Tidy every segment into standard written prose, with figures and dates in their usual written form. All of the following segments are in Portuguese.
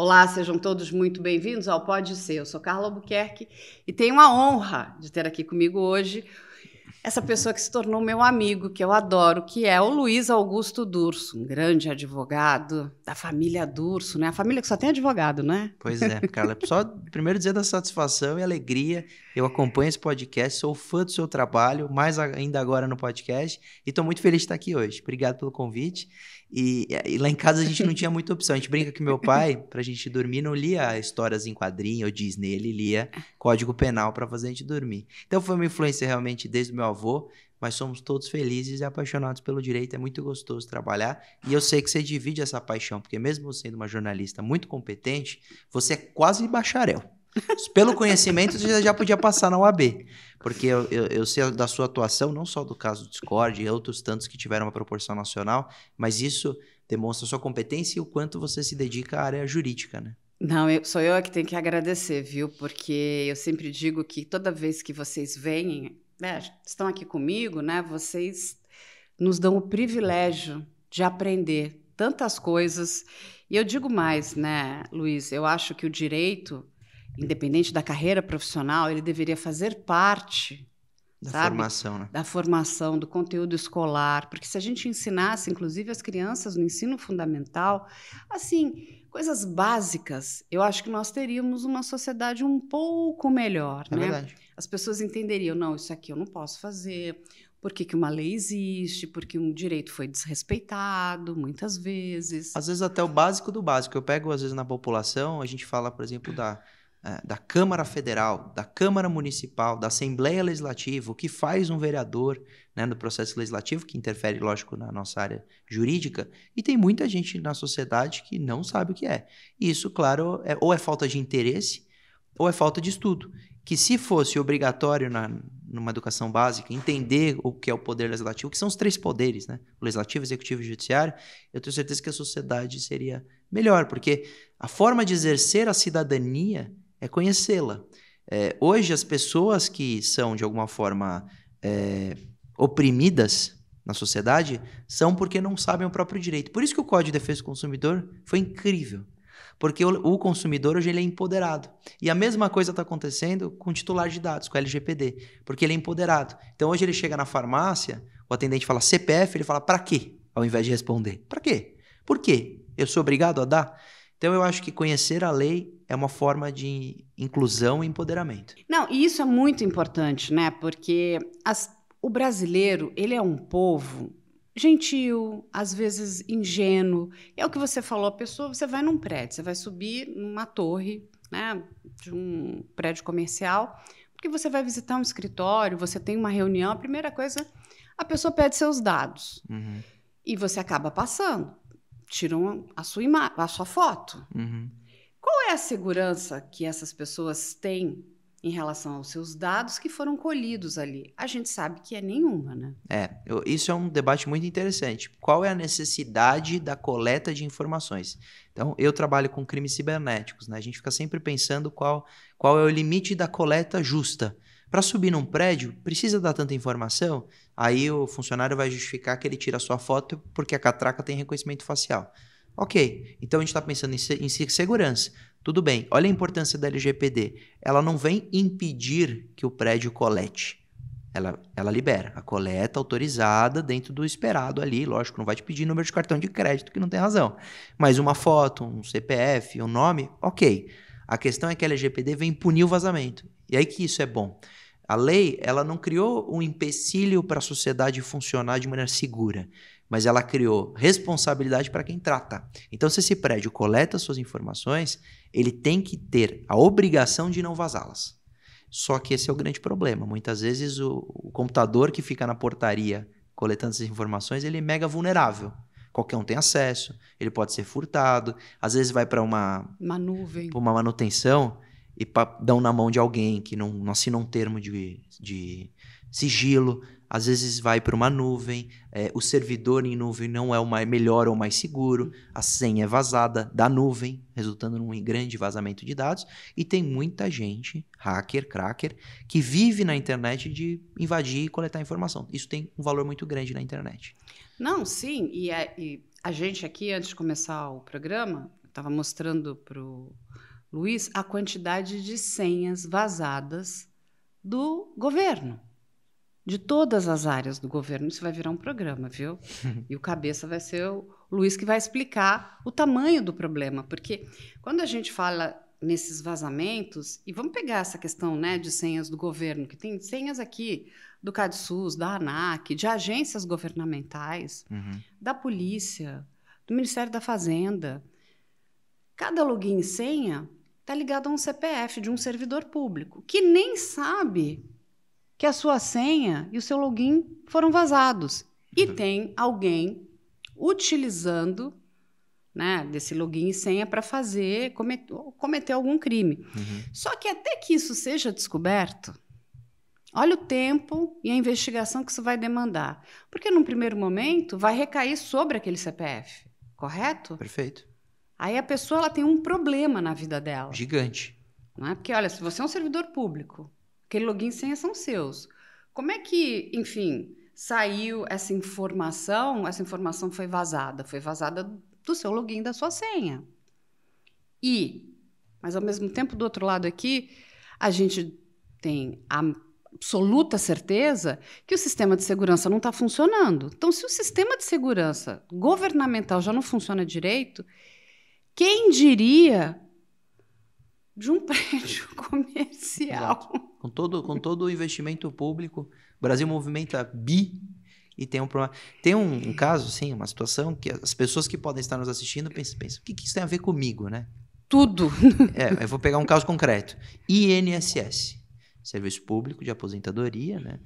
Olá, sejam todos muito bem-vindos ao Pode Ser. Eu sou Carla Albuquerque e tenho a honra de ter aqui comigo hoje essa pessoa que se tornou meu amigo, que eu adoro, que é o Luiz Augusto Durso, um grande advogado da família Durso, né? A família que só tem advogado, né? Pois é, Carla. Só primeiro dizer da satisfação e alegria. Eu acompanho esse podcast, sou fã do seu trabalho, mais ainda agora no podcast, e estou muito feliz de estar aqui hoje. Obrigado pelo convite. E lá em casa a gente não tinha muita opção. A gente brinca que meu pai, para a gente dormir, não lia histórias em quadrinho ou Disney, ele lia Código Penal para fazer a gente dormir. Então foi uma influência realmente desde o meu avô, mas somos todos felizes e apaixonados pelo direito, é muito gostoso trabalhar, e eu sei que você divide essa paixão, porque mesmo sendo uma jornalista muito competente, você é quase bacharel. Pelo conhecimento, você já podia passar na UAB, porque eu sei da sua atuação, não só do caso do Discord e outros tantos que tiveram uma proporção nacional, mas isso demonstra a sua competência e o quanto você se dedica à área jurídica, né? Não, sou eu que tenho que agradecer, viu? Porque eu sempre digo que toda vez que vocês vêm, né, estão aqui comigo, né? Vocês nos dão o privilégio de aprender tantas coisas. E eu digo mais, né, Luiz? Eu acho que o direito, independente da carreira profissional, ele deveria fazer parte, Da sabe, formação, né? da formação, do conteúdo escolar, porque se a gente ensinasse, inclusive as crianças no ensino fundamental, assim, coisas básicas, eu acho que nós teríamos uma sociedade um pouco melhor, É né? verdade. As pessoas entenderiam, não, isso aqui eu não posso fazer, por que que uma lei existe, porque um direito foi desrespeitado muitas vezes. Às vezes até o básico do básico. Eu pego, às vezes, na população, a gente fala, por exemplo, da Câmara Federal, da Câmara Municipal, da Assembleia Legislativa, o que faz um vereador, né, no processo legislativo, que interfere, lógico, na nossa área jurídica, e tem muita gente na sociedade que não sabe o que é. E isso, claro, ou é falta de interesse, ou é falta de estudo. Que se fosse obrigatório numa educação básica entender o que é o poder legislativo, que são os três poderes, né? O legislativo, executivo e judiciário, eu tenho certeza que a sociedade seria melhor, porque a forma de exercer a cidadania é conhecê-la. Hoje, as pessoas que são, de alguma forma, oprimidas na sociedade são porque não sabem o próprio direito. Por isso que o Código de Defesa do Consumidor foi incrível. Porque o consumidor hoje ele é empoderado. E a mesma coisa está acontecendo com o titular de dados, com o LGPD, porque ele é empoderado. Então hoje ele chega na farmácia, o atendente fala CPF, ele fala para quê? Ao invés de responder. Para quê? Por quê? Eu sou obrigado a dar? Então eu acho que conhecer a lei é uma forma de inclusão e empoderamento. Não, e isso é muito importante, né? Porque o brasileiro, ele é um povo gentil, às vezes ingênuo. É o que você falou, a pessoa, você vai num prédio, você vai subir numa torre, né, de um prédio comercial, porque você vai visitar um escritório, você tem uma reunião, a primeira coisa, a pessoa pede seus dados. Uhum. E você acaba passando, tiram a sua foto. Uhum. Qual é a segurança que essas pessoas têm em relação aos seus dados que foram colhidos ali? A gente sabe que é nenhuma, né? Isso é um debate muito interessante. Qual é a necessidade da coleta de informações? Então, eu trabalho com crimes cibernéticos, né? A gente fica sempre pensando qual é o limite da coleta justa. Para subir num prédio, precisa dar tanta informação? Aí o funcionário vai justificar que ele tira a sua foto porque a catraca tem reconhecimento facial. Ok, então a gente está pensando em segurança. Tudo bem, olha a importância da LGPD. Ela não vem impedir que o prédio colete. Ela libera a coleta autorizada dentro do esperado ali. Lógico, não vai te pedir número de cartão de crédito, que não tem razão. Mas uma foto, um CPF, um nome, ok. A questão é que a LGPD vem punir o vazamento. E aí que isso é bom. A lei, ela não criou um empecilho para a sociedade funcionar de maneira segura, mas ela criou responsabilidade para quem trata. Então, se esse prédio coleta suas informações, ele tem que ter a obrigação de não vazá-las. Só que esse é o grande problema. Muitas vezes o computador que fica na portaria coletando essas informações, ele é mega vulnerável. Qualquer um tem acesso, ele pode ser furtado, às vezes vai para uma nuvem, pra uma manutenção e dão na mão de alguém que não assina um termo de sigilo, às vezes vai para uma nuvem, o servidor em nuvem não é o melhor ou mais seguro, a senha é vazada da nuvem, resultando num grande vazamento de dados, e tem muita gente, hacker, cracker, que vive na internet de invadir e coletar informação. Isso tem um valor muito grande na internet. Não, sim, e a gente aqui, antes de começar o programa, estava mostrando para o Luiz a quantidade de senhas vazadas do governo, de todas as áreas do governo. Isso vai virar um programa, viu? E o cabeça vai ser o Luiz que vai explicar o tamanho do problema, porque quando a gente fala nesses vazamentos, e vamos pegar essa questão, né, de senhas do governo, que tem senhas aqui do CadSUS, da ANAC, de agências governamentais, da polícia, do Ministério da Fazenda. Cada login e senha está ligado a um CPF de um servidor público, que nem sabe que a sua senha e o seu login foram vazados. E tem alguém utilizando, né, desse login e senha para cometer algum crime. Só que até que isso seja descoberto, olha o tempo e a investigação que isso vai demandar. Porque, num primeiro momento, vai recair sobre aquele CPF, correto? Perfeito. Aí a pessoa ela tem um problema na vida dela. Gigante. Não é? Porque, olha, se você é um servidor público, aquele login e senha são seus. Como é que, enfim, saiu essa informação? Essa informação foi vazada. Foi vazada do seu login, da sua senha. Mas ao mesmo tempo, do outro lado aqui, a gente tem a absoluta certeza que o sistema de segurança não está funcionando. Então, se o sistema de segurança governamental já não funciona direito, quem diria de um prédio comercial? Exato. Com todo o investimento público, o Brasil movimenta e tem um problema. Tem um caso, sim, uma situação que as pessoas que podem estar nos assistindo pensam, o que isso tem a ver comigo, né? Tudo. Eu vou pegar um caso concreto. INSS, Serviço Público de Aposentadoria, né?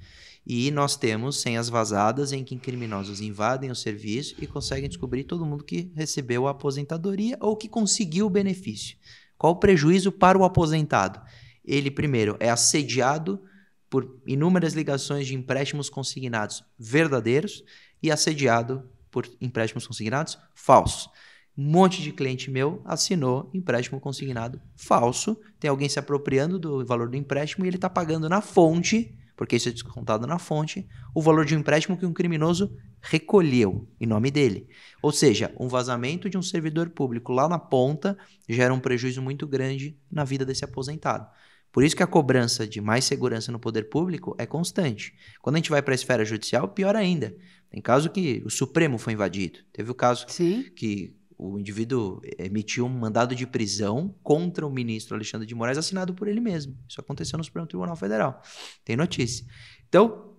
E nós temos senhas vazadas em que criminosos invadem o serviço e conseguem descobrir todo mundo que recebeu a aposentadoria ou que conseguiu o benefício. Qual o prejuízo para o aposentado? Ele, primeiro, é assediado por inúmeras ligações de empréstimos consignados verdadeiros e assediado por empréstimos consignados falsos. Um monte de cliente meu assinou empréstimo consignado falso, tem alguém se apropriando do valor do empréstimo e ele está pagando na fonte, porque isso é descontado na fonte, o valor de um empréstimo que um criminoso recolheu em nome dele. Ou seja, um vazamento de um servidor público lá na ponta gera um prejuízo muito grande na vida desse aposentado. Por isso que a cobrança de mais segurança no poder público é constante. Quando a gente vai para a esfera judicial, pior ainda. Tem caso que o Supremo foi invadido. Teve o caso que o indivíduo emitiu um mandado de prisão contra o ministro Alexandre de Moraes, assinado por ele mesmo. Isso aconteceu no Supremo Tribunal Federal. Tem notícia. Então,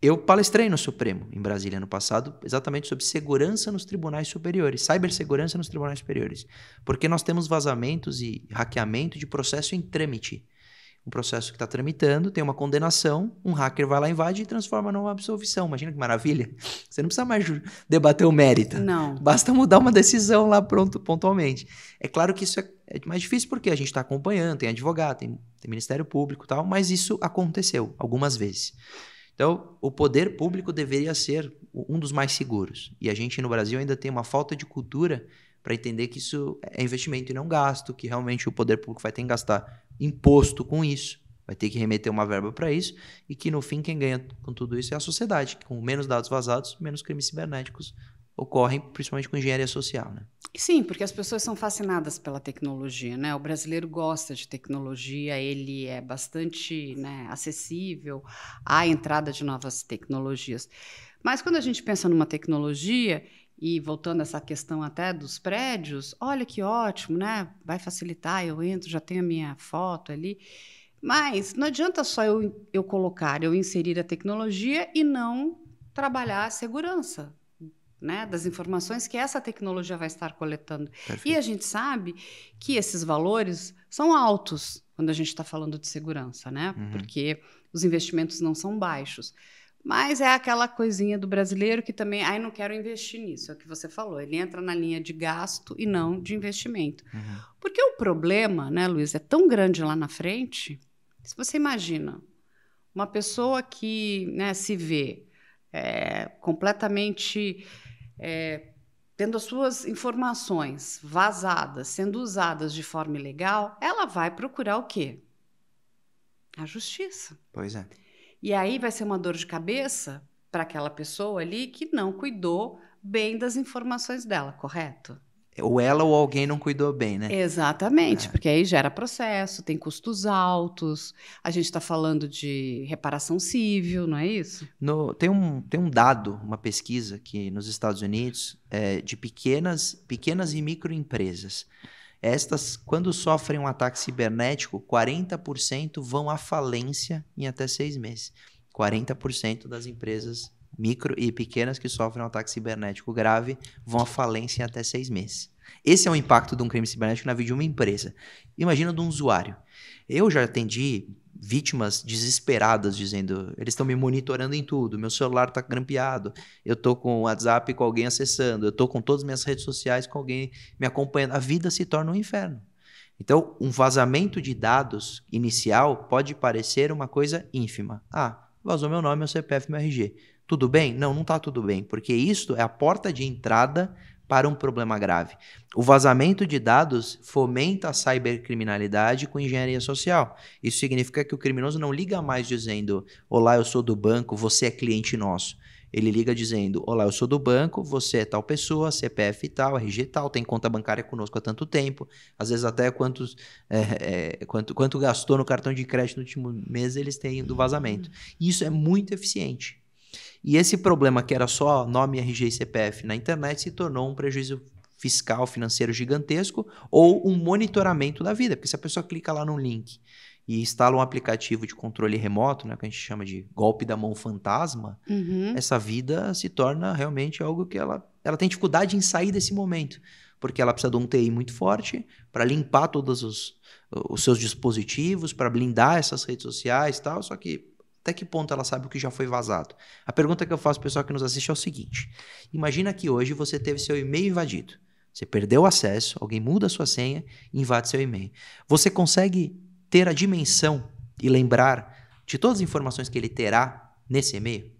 eu palestrei no Supremo, em Brasília, ano passado, exatamente sobre segurança nos tribunais superiores, cibersegurança nos tribunais superiores. Porque nós temos vazamentos e hackeamento de processo em trâmite. Um processo que está tramitando, tem uma condenação, um hacker vai lá, invade e transforma numa absolvição. Imagina que maravilha. Você não precisa mais debater o mérito. Não. Basta mudar uma decisão lá pontualmente. É claro que isso é mais difícil porque a gente está acompanhando, tem advogado, tem Ministério Público e tal, mas isso aconteceu algumas vezes. Então, o poder público deveria ser um dos mais seguros. E a gente no Brasil ainda tem uma falta de cultura para entender que isso é investimento e não gasto, que realmente o poder público vai ter que gastar imposto com isso, vai ter que remeter uma verba para isso, e que no fim quem ganha com tudo isso é a sociedade, que com menos dados vazados, menos crimes cibernéticos ocorrem, principalmente com engenharia social, né? Sim, porque as pessoas são fascinadas pela tecnologia, né? O brasileiro gosta de tecnologia, ele é bastante, né, acessível à entrada de novas tecnologias. Mas quando a gente pensa numa tecnologia, e voltando a essa questão até dos prédios, olha que ótimo, né? Vai facilitar, eu entro, já tenho a minha foto ali. Mas não adianta só eu colocar, eu inserir a tecnologia e não trabalhar a segurança, né, das informações que essa tecnologia vai estar coletando. Perfeito. E a gente sabe que esses valores são altos quando a gente está falando de segurança, né? Porque os investimentos não são baixos. Mas é aquela coisinha do brasileiro que também, não quero investir nisso, é o que você falou, ele entra na linha de gasto e não de investimento. Porque o problema, né, Luiz, é tão grande lá na frente, se você imagina uma pessoa que, né, se vê completamente tendo as suas informações vazadas, sendo usadas de forma ilegal, ela vai procurar o quê? A justiça. Pois é. E aí vai ser uma dor de cabeça para aquela pessoa ali que não cuidou bem das informações dela, correto? Ou ela ou alguém não cuidou bem, né? Exatamente, porque aí gera processo, tem custos altos, a gente está falando de reparação civil, não é isso? Tem um dado, uma pesquisa que nos Estados Unidos de pequenas e microempresas. Estas, quando sofrem um ataque cibernético, 40% vão à falência em até 6 meses. 40% das empresas micro e pequenas que sofrem um ataque cibernético grave vão à falência em até 6 meses. Esse é o impacto de um crime cibernético na vida de uma empresa. Imagina de um usuário. Eu já atendi vítimas desesperadas dizendo, eles estão me monitorando em tudo, meu celular está grampeado, eu estou com o WhatsApp com alguém acessando, eu estou com todas as minhas redes sociais com alguém me acompanhando. A vida se torna um inferno. Então, um vazamento de dados inicial pode parecer uma coisa ínfima. Ah, vazou meu nome, meu CPF, meu RG. Tudo bem? Não, não está tudo bem, porque isso é a porta de entrada para um problema grave. O vazamento de dados fomenta a cibercriminalidade com engenharia social. Isso significa que o criminoso não liga mais dizendo: olá, eu sou do banco, você é cliente nosso. Ele liga dizendo: olá, eu sou do banco, você é tal pessoa, CPF tal, RG tal, tem conta bancária conosco há tanto tempo, às vezes até quanto gastou no cartão de crédito no último mês eles têm do vazamento. E isso é muito eficiente. E esse problema que era só nome, RG e CPF na internet se tornou um prejuízo fiscal, financeiro gigantesco ou um monitoramento da vida. Porque se a pessoa clica lá num link e instala um aplicativo de controle remoto, né, que a gente chama de golpe da mão fantasma, essa vida se torna realmente algo que ela tem dificuldade em sair desse momento. Porque ela precisa de um TI muito forte para limpar todos os seus dispositivos, para blindar essas redes sociais e tal, só que até que ponto ela sabe o que já foi vazado? A pergunta que eu faço para o pessoal que nos assiste é o seguinte: imagina que hoje você teve seu e-mail invadido. Você perdeu o acesso, alguém muda a sua senha e invade seu e-mail. Você consegue ter a dimensão e lembrar de todas as informações que ele terá nesse e-mail?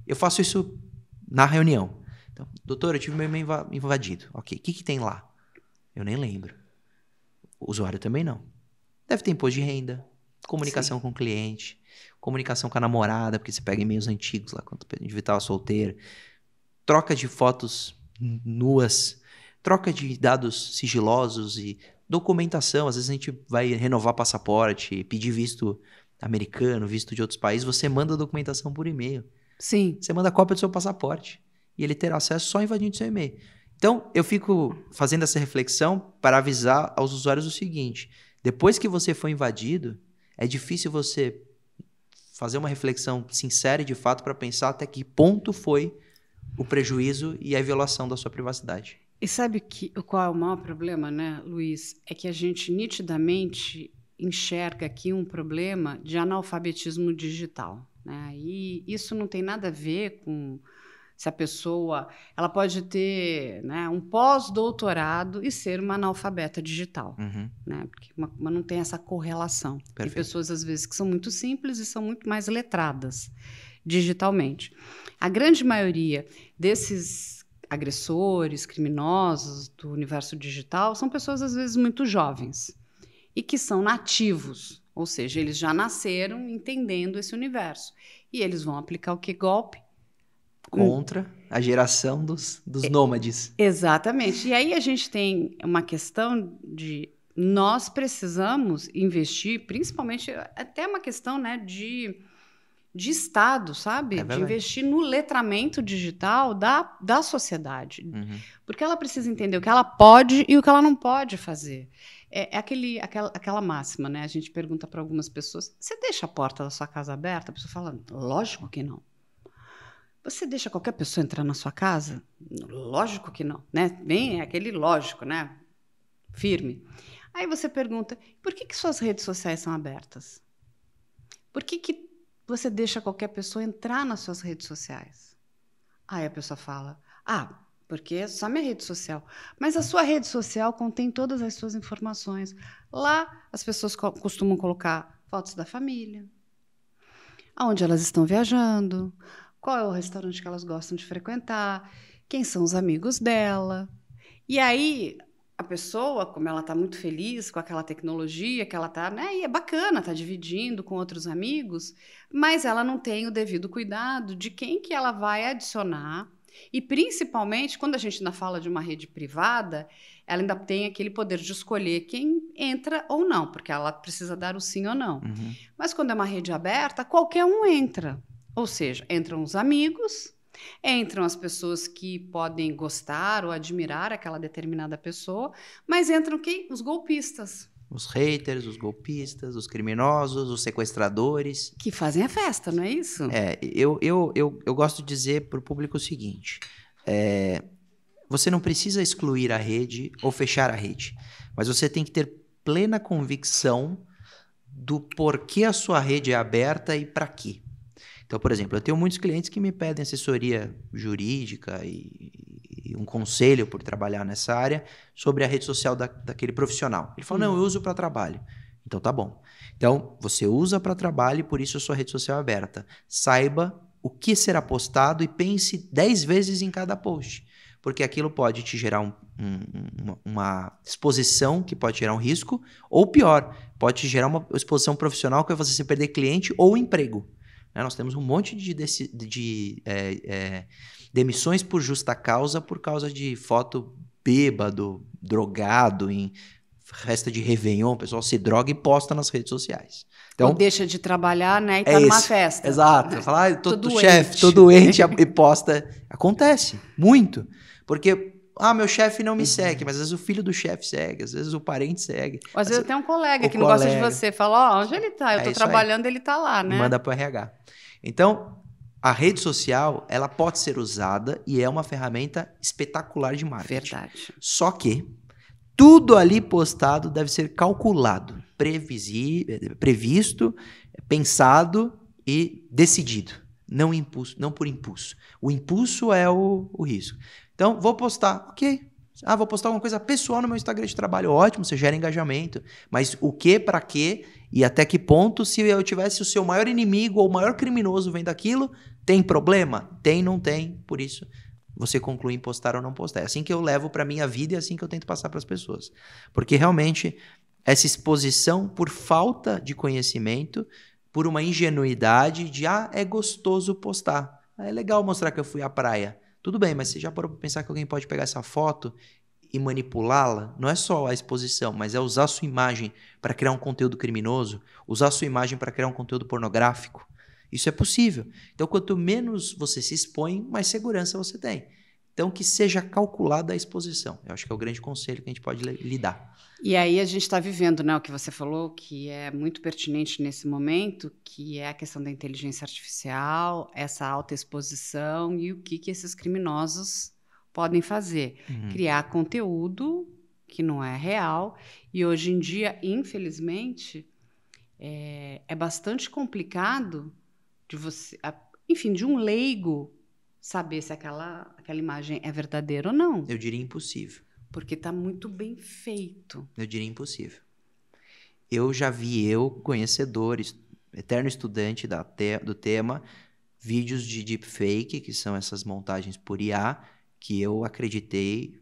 Eu faço isso na reunião. Então, doutor, eu tive meu e-mail invadido. Ok, o que tem lá? Eu nem lembro. O usuário também não. Deve ter imposto de renda, comunicação com o cliente, comunicação com a namorada, porque você pega e-mails antigos lá, quando a gente estava solteiro, troca de fotos nuas, troca de dados sigilosos e documentação. Às vezes a gente vai renovar passaporte, pedir visto americano, visto de outros países, você manda a documentação por e-mail. Sim. Você manda cópia do seu passaporte e ele terá acesso só invadindo seu e-mail. Então, eu fico fazendo essa reflexão para avisar aos usuários o seguinte: depois que você foi invadido, é difícil você fazer uma reflexão sincera e de fato para pensar até que ponto foi o prejuízo e a violação da sua privacidade. E sabe qual é o maior problema, né, Luiz? É que a gente nitidamente enxerga aqui um problema de analfabetismo digital, né? E isso não tem nada a ver com se a pessoa... Ela pode ter, né, um pós-doutorado e ser uma analfabeta digital, né? Porque mas não tem essa correlação. Perfeito. Tem pessoas, às vezes, que são muito simples e são muito mais letradas digitalmente. A grande maioria desses agressores, criminosos do universo digital são pessoas, às vezes, muito jovens e que são nativos, ou seja, eles já nasceram entendendo esse universo. E eles vão aplicar o que? Golpe? Contra a geração dos nômades. Exatamente. E aí a gente tem uma questão de nós precisamos investir, principalmente, até uma questão, né, de Estado, sabe? De investir no letramento digital da sociedade. Porque ela precisa entender o que ela pode e o que ela não pode fazer. É aquela máxima, né? A gente pergunta para algumas pessoas: você deixa a porta da sua casa aberta? A pessoa fala: lógico que não. Você deixa qualquer pessoa entrar na sua casa? Lógico que não, né? Bem, é aquele lógico, né? Firme. Aí você pergunta: por que suas redes sociais são abertas? Por que você deixa qualquer pessoa entrar nas suas redes sociais? Aí a pessoa fala: porque é só minha rede social. Mas a sua rede social contém todas as suas informações. Lá as pessoas costumam colocar fotos da família, aonde elas estão viajando, qual é o restaurante que elas gostam de frequentar, quem são os amigos dela. E aí a pessoa, como ela está muito feliz com aquela tecnologia que ela está, né, e é bacana, está dividindo com outros amigos, mas ela não tem o devido cuidado de quem que ela vai adicionar, E principalmente, quando a gente ainda fala de uma rede privada, ela ainda tem aquele poder de escolher quem entra ou não, porque ela precisa dar o sim ou não. Uhum. Mas quando é uma rede aberta, qualquer um entra. Ou seja, entram os amigos, entram as pessoas que podem gostar ou admirar aquela determinada pessoa, mas entram quem? Os golpistas. Os haters, os golpistas, os criminosos, os sequestradores. Que fazem a festa, não é isso? Eu gosto de dizer para o público o seguinte: você não precisa excluir a rede ou fechar a rede, mas você tem que ter plena convicção do porquê a sua rede é aberta e para quê. Então, por exemplo, eu tenho muitos clientes que me pedem assessoria jurídica e um conselho por trabalhar nessa área sobre a rede social daquele profissional. Ele fala, não, eu uso para trabalho. Então, tá bom. Então, você usa para trabalho e por isso a sua rede social é aberta. Saiba o que será postado e pense 10 vezes em cada post. Porque aquilo pode te gerar uma exposição que pode gerar um risco, ou pior, pode te gerar uma exposição profissional que vai fazer você perder cliente ou emprego. Nós temos um monte de demissões por justa causa por causa de foto bêbado, drogado, em festa de Réveillon, o pessoal se droga e posta nas redes sociais. Então, ou deixa de trabalhar, né, e tá numa festa. Exato. Né? Fala, tô chefe, tô doente, e posta. Acontece, muito. Porque, meu chefe não me segue, mas às vezes o filho do chefe segue, às vezes o parente segue. Ou às vezes tem um colega que não gosta de você, fala, onde ele tá? Eu tô trabalhando, ele tá lá, né? E manda pro RH. Então, a rede social, ela pode ser usada e é uma ferramenta espetacular de marketing. Verdade. Só que tudo ali postado deve ser calculado, previsto, pensado e decidido. Não por impulso. O impulso é o risco. Então, vou postar. Ok. Vou postar alguma coisa pessoal no meu Instagram de trabalho. Ótimo, você gera engajamento. Mas o que, para quê e até que ponto, se eu tivesse o seu maior inimigo ou o maior criminoso vendo aquilo, tem problema? Tem, não tem. Por isso, você conclui em postar ou não postar. É assim que eu levo para minha vida e é assim que eu tento passar para as pessoas. Porque realmente, essa exposição por falta de conhecimento, por uma ingenuidade de, é gostoso postar. É legal mostrar que eu fui à praia. Tudo bem, mas você já parou para pensar que alguém pode pegar essa foto e manipulá-la? Não é só a exposição, mas é usar a sua imagem para criar um conteúdo criminoso, usar a sua imagem para criar um conteúdo pornográfico. Isso é possível. Então, quanto menos você se expõe, mais segurança você tem. Então, que seja calculada a exposição. Eu acho que é o grande conselho que a gente pode lhe dar. E aí a gente está vivendo, né, o que você falou, que é muito pertinente nesse momento, que é a questão da inteligência artificial, essa alta exposição e o que esses criminosos podem fazer. Criar conteúdo que não é real. E hoje em dia, infelizmente, é bastante complicado de você, enfim, de um leigo saber se aquela imagem é verdadeira ou não. Eu diria impossível. Porque está muito bem feito. Eu diria impossível. Eu já vi, conhecedor, eterno estudante do tema, vídeos de deepfake, que são essas montagens por IA, que eu acreditei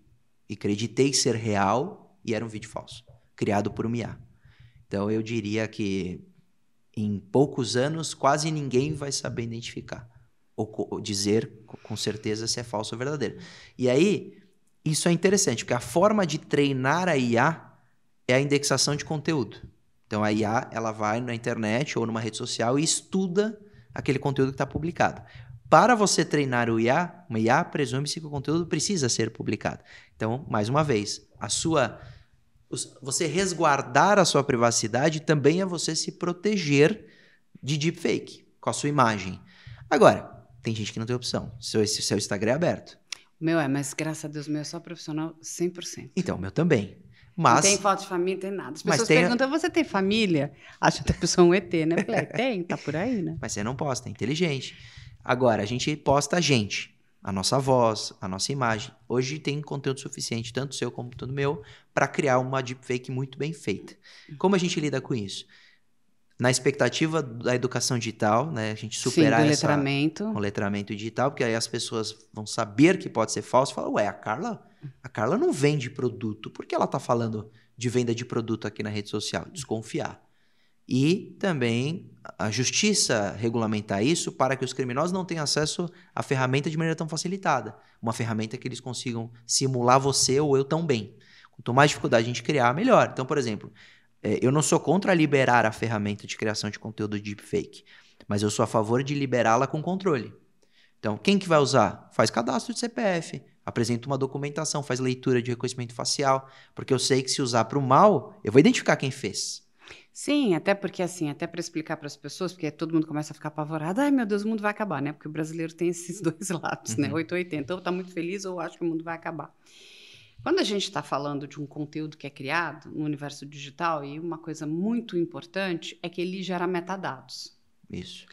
ser real e era um vídeo falso, criado por uma IA. Então eu diria que em poucos anos quase ninguém vai saber identificar ou dizer com certeza se é falso ou verdadeiro. E aí, isso é interessante, porque a forma de treinar a IA é a indexação de conteúdo. Então a IA ela vai na internet ou numa rede social e estuda aquele conteúdo que está publicado. Para você treinar uma IA presume-se que o conteúdo precisa ser publicado. Então, mais uma vez, você resguardar a sua privacidade também é você se proteger de deepfake com a sua imagem. Agora, tem gente que não tem opção. Seu Instagram é aberto. Mas graças a Deus, o meu é só profissional 100%. Então, o meu também. Mas, não tem foto de família, não tem nada. As pessoas perguntam, você tem família? Acha que a pessoa é um ET, né? Eu falei, tem, tá por aí, né? Mas você não posta, é inteligente. Agora, a gente posta a nossa voz, a nossa imagem. Hoje tem conteúdo suficiente, tanto seu como todo meu, para criar uma deepfake muito bem feita. Como a gente lida com isso? Na expectativa da educação digital, né? A gente superar com letramento digital, porque aí as pessoas vão saber que pode ser falso. Fala, a Carla não vende produto. Por que ela está falando de venda de produto aqui na rede social? Desconfiar. E também a justiça regulamentar isso para que os criminosos não tenham acesso à ferramenta de maneira tão facilitada. Uma ferramenta que eles consigam simular você ou eu tão bem. Quanto mais dificuldade a gente criar, melhor. Então, por exemplo, eu não sou contra liberar a ferramenta de criação de conteúdo deepfake, mas eu sou a favor de liberá-la com controle. Então, quem que vai usar? Faz cadastro de CPF, apresenta uma documentação, faz leitura de reconhecimento facial, porque eu sei que se usar para o mal, eu vou identificar quem fez. Sim, até porque assim, até para explicar para as pessoas, porque todo mundo começa a ficar apavorado, ai meu Deus, o mundo vai acabar, né? Porque o brasileiro tem esses dois lados, né? 880, ou tá muito feliz ou acho que o mundo vai acabar. Quando a gente está falando de um conteúdo que é criado no universo digital, e uma coisa muito importante é que ele gera metadados. Isso.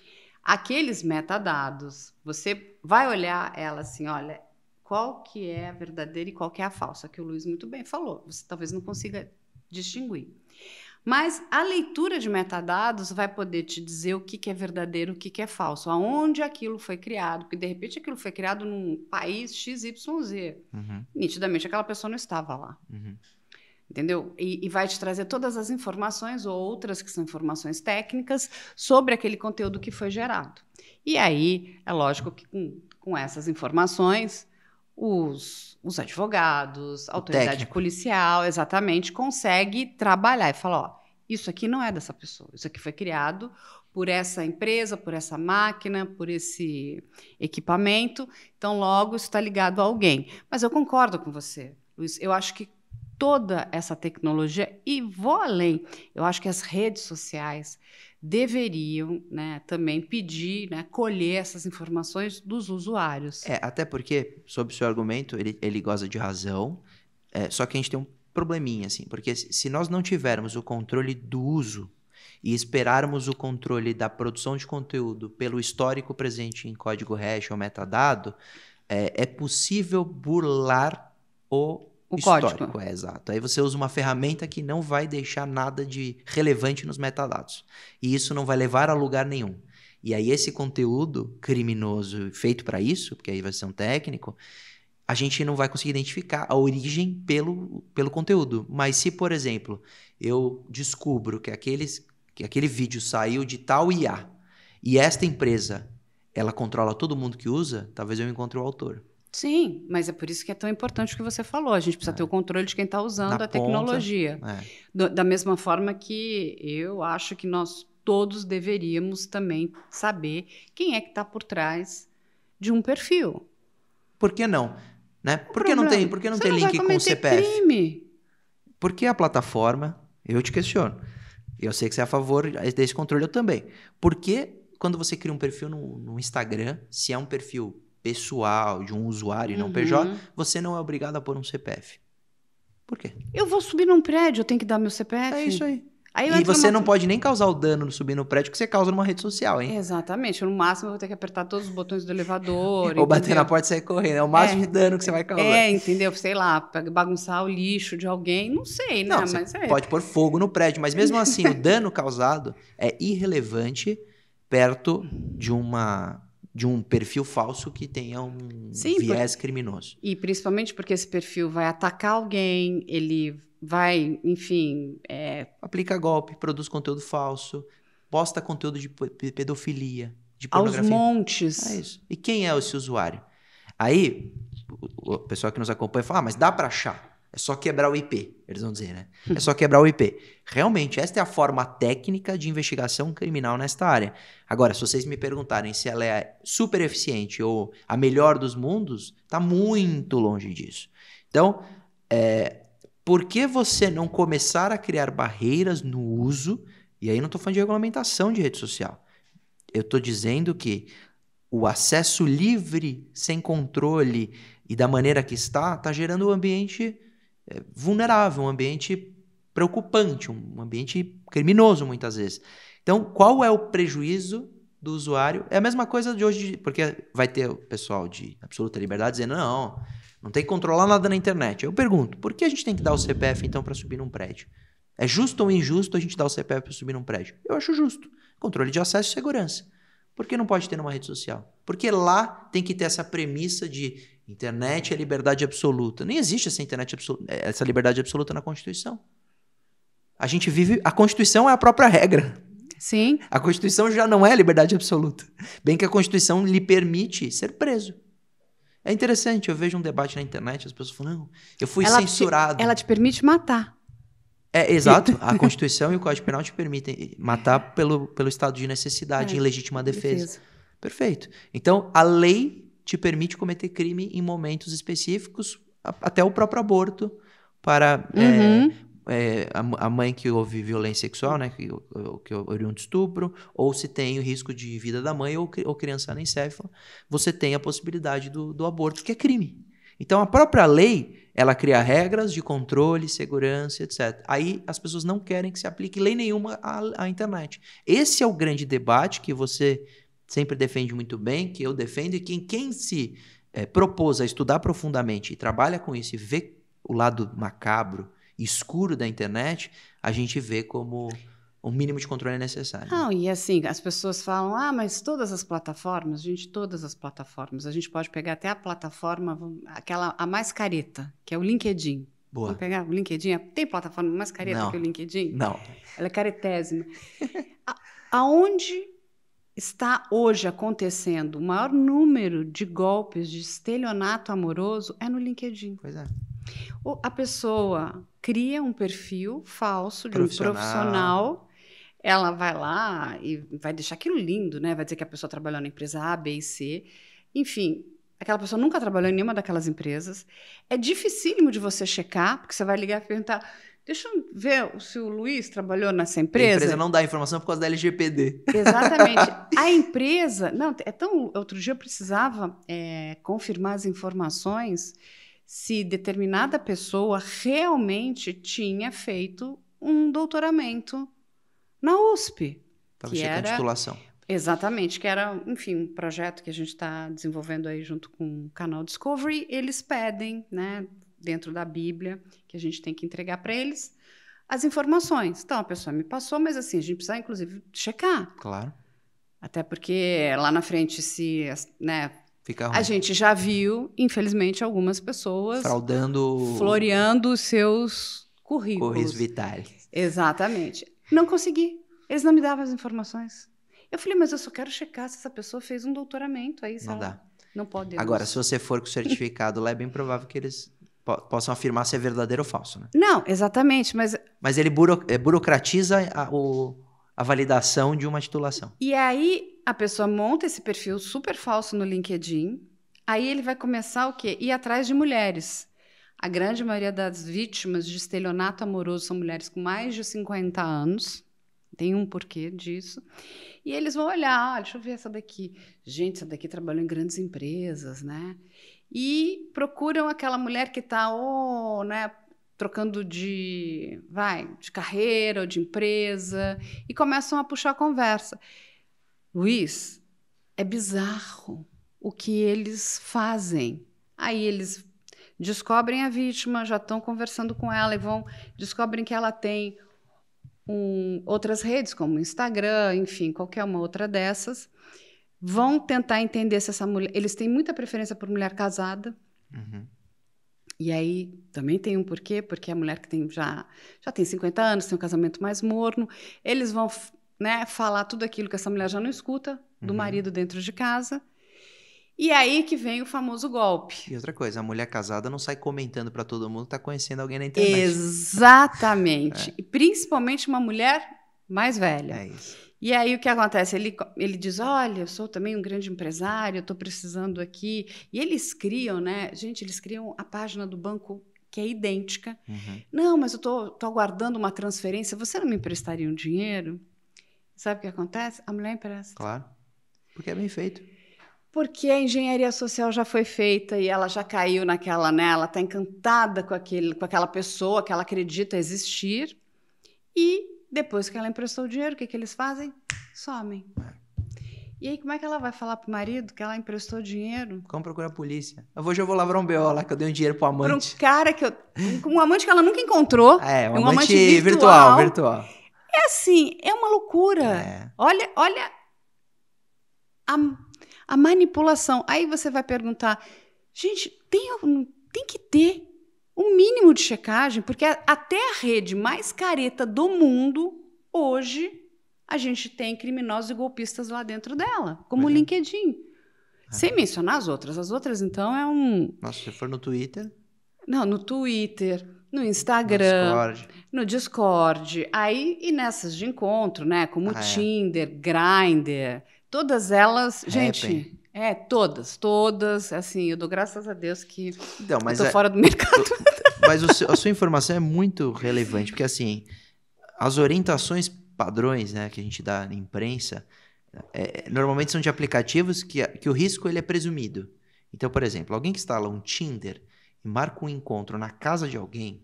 Aqueles metadados, você vai olhar ela assim, olha, qual que é a verdadeira e qual que é a falsa, que o Luiz muito bem falou. Você talvez não consiga distinguir. Mas a leitura de metadados vai poder te dizer o que é verdadeiro, o que é falso, aonde aquilo foi criado, porque de repente aquilo foi criado num país XYZ. Nitidamente aquela pessoa não estava lá. Entendeu? E vai te trazer todas as informações, ou outras que são informações técnicas, sobre aquele conteúdo que foi gerado. E aí, é lógico que com essas informações, os advogados, a autoridade policial, exatamente, consegue trabalhar e falar, ó, isso aqui não é dessa pessoa, isso aqui foi criado por essa empresa, por essa máquina, por esse equipamento, então logo isso está ligado a alguém. Mas eu concordo com você, Luiz, eu acho que toda essa tecnologia, e vou além, eu acho que as redes sociais deveriam, né, também pedir, né, colher essas informações dos usuários. Até porque, sob o seu argumento, ele goza de razão, só que a gente tem um probleminha, assim, porque se nós não tivermos o controle do uso e esperarmos o controle da produção de conteúdo pelo histórico presente em código hash ou metadado, é possível burlar o histórico. Código. Exato. Aí você usa uma ferramenta que não vai deixar nada de relevante nos metadados. E isso não vai levar a lugar nenhum. E aí esse conteúdo criminoso feito para isso, porque aí vai ser um técnico, a gente não vai conseguir identificar a origem pelo conteúdo. Mas se, por exemplo, eu descubro que aquele vídeo saiu de tal IA e esta empresa ela controla todo mundo que usa, talvez eu encontre o autor. Sim, mas é por isso que é tão importante o que você falou. A gente precisa ter o controle de quem está usando a tecnologia. Da mesma forma que eu acho que nós todos deveríamos também saber quem é que está por trás de um perfil. Por que não? Né? Por que não tem link com o CPF? Crime. Porque a plataforma, eu te questiono, eu sei que você é a favor desse controle, eu também. Por que quando você cria um perfil no Instagram, se é um perfil pessoal, de um usuário e não PJ, você não é obrigado a pôr um CPF. Por quê? Eu vou subir num prédio, eu tenho que dar meu CPF. É isso aí. E você não pode nem causar o dano no subir no prédio que você causa numa rede social, hein? Exatamente. No máximo, eu vou ter que apertar todos os botões do elevador. Ou bater na porta e sair correndo. É o máximo de dano que você vai causar. Entendeu? Sei lá, bagunçar o lixo de alguém. Não sei, né? Não, mas pode pôr fogo no prédio. Mas mesmo assim, o dano causado é irrelevante perto de um perfil falso que tenha um viés criminoso. E principalmente porque esse perfil vai atacar alguém, ele vai, enfim... Aplica golpe, produz conteúdo falso, posta conteúdo de pedofilia, de pornografia. Aos montes. É isso. E quem é esse usuário? Aí, o pessoal que nos acompanha fala, mas dá para achar. É só quebrar o IP, eles vão dizer, né? É só quebrar o IP. Realmente, esta é a forma técnica de investigação criminal nesta área. Agora, se vocês me perguntarem se ela é super eficiente ou a melhor dos mundos, está muito longe disso. Então, por que você não começar a criar barreiras no uso? E aí não estou falando de regulamentação de rede social. Eu estou dizendo que o acesso livre, sem controle e da maneira que está gerando um ambiente vulnerável, um ambiente preocupante, um ambiente criminoso muitas vezes. Então, qual é o prejuízo do usuário? É a mesma coisa de hoje, porque vai ter o pessoal de absoluta liberdade dizendo não tem que controlar nada na internet. Eu pergunto, por que a gente tem que dar o CPF então para subir num prédio? É justo ou injusto a gente dar o CPF para subir num prédio? Eu acho justo. Controle de acesso e segurança. Por que não pode ter numa rede social? Porque lá tem que ter essa premissa de internet é liberdade absoluta. Nem existe essa liberdade absoluta na Constituição. A gente vive... A Constituição é a própria regra. Sim. A Constituição já não é liberdade absoluta. Bem que a Constituição lhe permite ser preso. É interessante, eu vejo um debate na internet, as pessoas falam, não, eu fui censurado. Ela te permite matar. Exato, a Constituição e o Código Penal te permitem matar pelo estado de necessidade em legítima defesa. Perfeito. Então, a lei te permite cometer crime em momentos específicos, até o próprio aborto, para a mãe que houve violência sexual, né, que oriundo de estupro, ou se tem o risco de vida da mãe ou criança anencéfala, você tem a possibilidade do aborto, que é crime. Então, a própria lei, ela cria regras de controle, segurança, etc. Aí, as pessoas não querem que se aplique lei nenhuma à internet. Esse é o grande debate que você sempre defende muito bem, que eu defendo, e que quem se propôs a estudar profundamente e trabalha com isso e vê o lado macabro, escuro da internet, a gente vê como o mínimo de controle é necessário. Não, e assim, as pessoas falam, mas todas as plataformas, todas as plataformas, a gente pode pegar até a plataforma, a mais careta, que é o LinkedIn. Boa. Vamos pegar o LinkedIn? Tem plataforma mais careta que o LinkedIn? Não. Ela é caretésima. Aonde está hoje acontecendo o maior número de golpes de estelionato amoroso é no LinkedIn. Pois é. A pessoa cria um perfil falso de um profissional, ela vai lá e vai deixar aquilo lindo, né? Vai dizer que a pessoa trabalhou na empresa A, B e C. Enfim, aquela pessoa nunca trabalhou em nenhuma daquelas empresas. É dificílimo de você checar, porque você vai ligar e perguntar, deixa eu ver se o Luiz trabalhou nessa empresa. A empresa não dá informação por causa da LGPD. Exatamente. A empresa... Não, outro dia eu precisava confirmar as informações se determinada pessoa realmente tinha feito um doutoramento na USP. Estava checando titulação. Exatamente, que era, enfim, um projeto que a gente está desenvolvendo aí junto com o canal Discovery. Eles pedem, né, dentro da Bíblia, que a gente tem que entregar para eles as informações. Então, a pessoa me passou, mas assim, a gente precisa, inclusive, checar. Claro. Até porque lá na frente, se... né, fica ruim. A gente já viu, infelizmente, algumas pessoas floreando os seus currículos vitais. Exatamente. Não consegui. Eles não me davam as informações. Eu falei, mas eu só quero checar se essa pessoa fez um doutoramento aí. Não dá. Não pode. Agora, se você for com o certificado lá, é bem provável que eles possam afirmar se é verdadeiro ou falso, né? Não, exatamente, mas... Mas ele burocratiza a validação de uma titulação. E aí, a pessoa monta esse perfil super falso no LinkedIn, aí ele vai começar o quê? Ir atrás de mulheres. A grande maioria das vítimas de estelionato amoroso são mulheres com mais de 50 anos. Tem um porquê disso. E eles vão olhar, deixa eu ver essa daqui. Gente, essa daqui trabalhou em grandes empresas, né? E procuram aquela mulher que está, né, trocando de carreira ou de empresa, e começam a puxar a conversa. Luiz, é bizarro o que eles fazem. Aí eles descobrem a vítima, já estão conversando com ela e descobrem que ela tem outras redes, como Instagram, enfim, qualquer uma outra dessas. Vão tentar entender se essa mulher... Eles têm muita preferência por mulher casada. Uhum. E aí também tem um porquê, porque a mulher que já tem 50 anos, tem um casamento mais morno, eles vão, né, falar tudo aquilo que essa mulher já não escuta do marido dentro de casa. E aí que vem o famoso golpe. E outra coisa, a mulher casada não sai comentando para todo mundo que tá conhecendo alguém na internet. Exatamente. E principalmente uma mulher mais velha. É isso. E aí o que acontece? Ele diz, olha, eu sou também um grande empresário, eu estou precisando aqui. E eles criam, né? Gente, eles criam a página do banco que é idêntica. Uhum. Não, mas eu tô aguardando uma transferência. Você não me emprestaria um dinheiro? Sabe o que acontece? A mulher empresta. Claro. Porque é bem feito. Porque a engenharia social já foi feita e ela já caiu naquela, né? Ela está encantada com aquela pessoa que ela acredita existir. E depois que ela emprestou o dinheiro, o que eles fazem? Somem. E aí, como é que ela vai falar pro marido que ela emprestou dinheiro? Como procurar a polícia? Hoje eu vou lavar um BO lá, que eu dei um dinheiro pro amante. Para um cara um amante que ela nunca encontrou. Um amante virtual. É assim, é uma loucura. É. Olha a manipulação. Aí você vai perguntar, gente, tem que ter um mínimo de checagem, porque até a rede mais careta do mundo, hoje, a gente tem criminosos e golpistas lá dentro dela, como o Pois é. LinkedIn. Sem mencionar as outras. As outras, então, é um... Nossa, se for no Twitter, Não, no Twitter, no no Instagram, Discord. no Discord. Aí, e nessas de encontro, né? Como o Ah, é. Tinder, Grindr, todas elas... Happn. Gente, todas. Assim, eu dou graças a Deus que Então, eu mas tô fora do mercado. Mas a sua informação é muito relevante, porque assim, as orientações padrões, né, que a gente dá na imprensa, normalmente são de aplicativos que o risco ele é presumido. Então, por exemplo, alguém que instala um Tinder e marca um encontro na casa de alguém,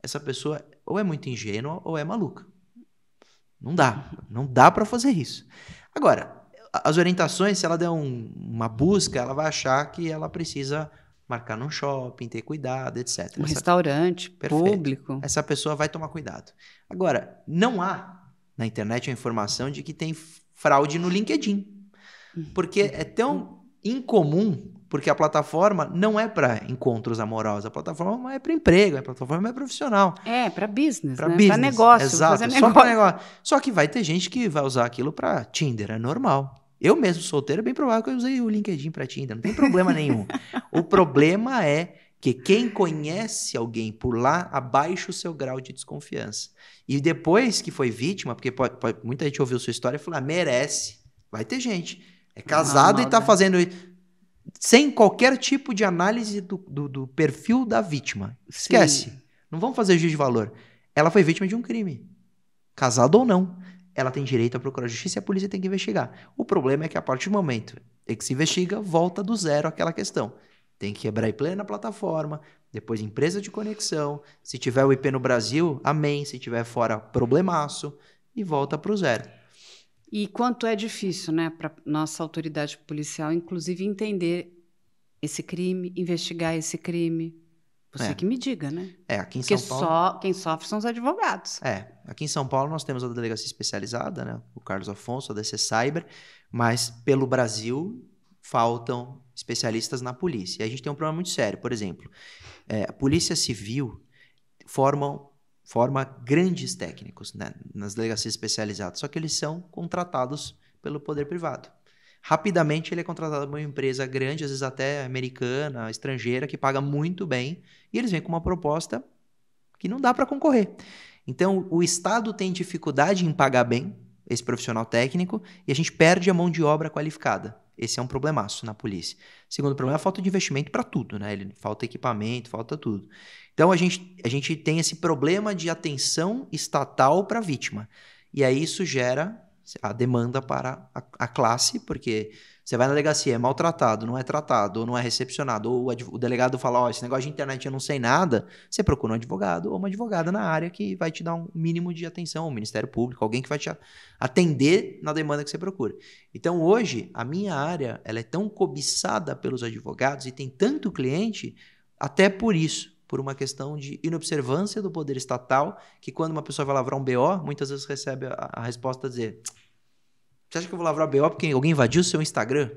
essa pessoa ou é muito ingênua ou é maluca. Não dá para fazer isso. Agora, as orientações, se ela der uma busca, ela vai achar que ela precisa marcar num shopping, ter cuidado, etc. Um restaurante público. Essa pessoa vai tomar cuidado. Agora, não há na internet a informação de que tem fraude no LinkedIn. Porque é tão incomum, porque a plataforma não é para encontros amorosos, a plataforma é para emprego, a plataforma é profissional. É, para business, Pra né? business, Para negócio, exato, fazer só negócio. para negócio. Só que vai ter gente que vai usar aquilo para Tinder, é normal. Eu mesmo, solteiro, é bem provável que eu usei o LinkedIn para Tinder, não tem problema nenhum. O problema é que quem conhece alguém por lá abaixa o seu grau de desconfiança. E depois que foi vítima, porque muita gente ouviu sua história e falou, merece. Vai ter gente. É casado e tá fazendo isso. Sem qualquer tipo de análise do perfil da vítima. Esquece. Sim. Não vamos fazer juízo de valor. Ela foi vítima de um crime. Casado ou não. Ela tem direito a procurar justiça e a polícia tem que investigar. O problema é que a partir do momento em que se investiga, volta do zero aquela questão. Tem que quebrar IP na plataforma, depois empresa de conexão. Se tiver o IP no Brasil, amém. Se tiver fora, problemaço. E volta para o zero. E quanto é difícil, né, para nossa autoridade policial, inclusive, entender esse crime, investigar esse crime. Você que me diga, né? Aqui em Porque São Paulo... só quem sofre são os advogados. Aqui em São Paulo nós temos a delegacia especializada, né? O Carlos Afonso, a DC Cyber, mas pelo Brasil faltam especialistas na polícia. E a gente tem um problema muito sério. Por exemplo, a Polícia Civil forma grandes técnicos, né, nas delegacias especializadas, só que eles são contratados pelo poder privado. Rapidamente ele é contratado por uma empresa grande, às vezes até americana, estrangeira, que paga muito bem, e eles vêm com uma proposta que não dá para concorrer. Então, o Estado tem dificuldade em pagar bem esse profissional técnico e a gente perde a mão de obra qualificada. Esse é um problemaço na polícia. Segundo problema é a falta de investimento para tudo, né? Falta equipamento, falta tudo. Então, a gente tem esse problema de atenção estatal para a vítima. E aí isso gera a demanda para a classe, porque você vai na delegacia, é maltratado, não é tratado, ou não é recepcionado, ou o delegado fala, esse negócio de internet eu não sei nada, você procura um advogado ou uma advogada na área que vai te dar um mínimo de atenção, o Ministério Público, alguém que vai te atender na demanda que você procura. Então, hoje, a minha área ela é tão cobiçada pelos advogados e tem tanto cliente, até por isso, por uma questão de inobservância do poder estatal, que quando uma pessoa vai lavrar um BO, muitas vezes recebe a resposta a dizer, você acha que eu vou lavrar BO porque alguém invadiu o seu Instagram?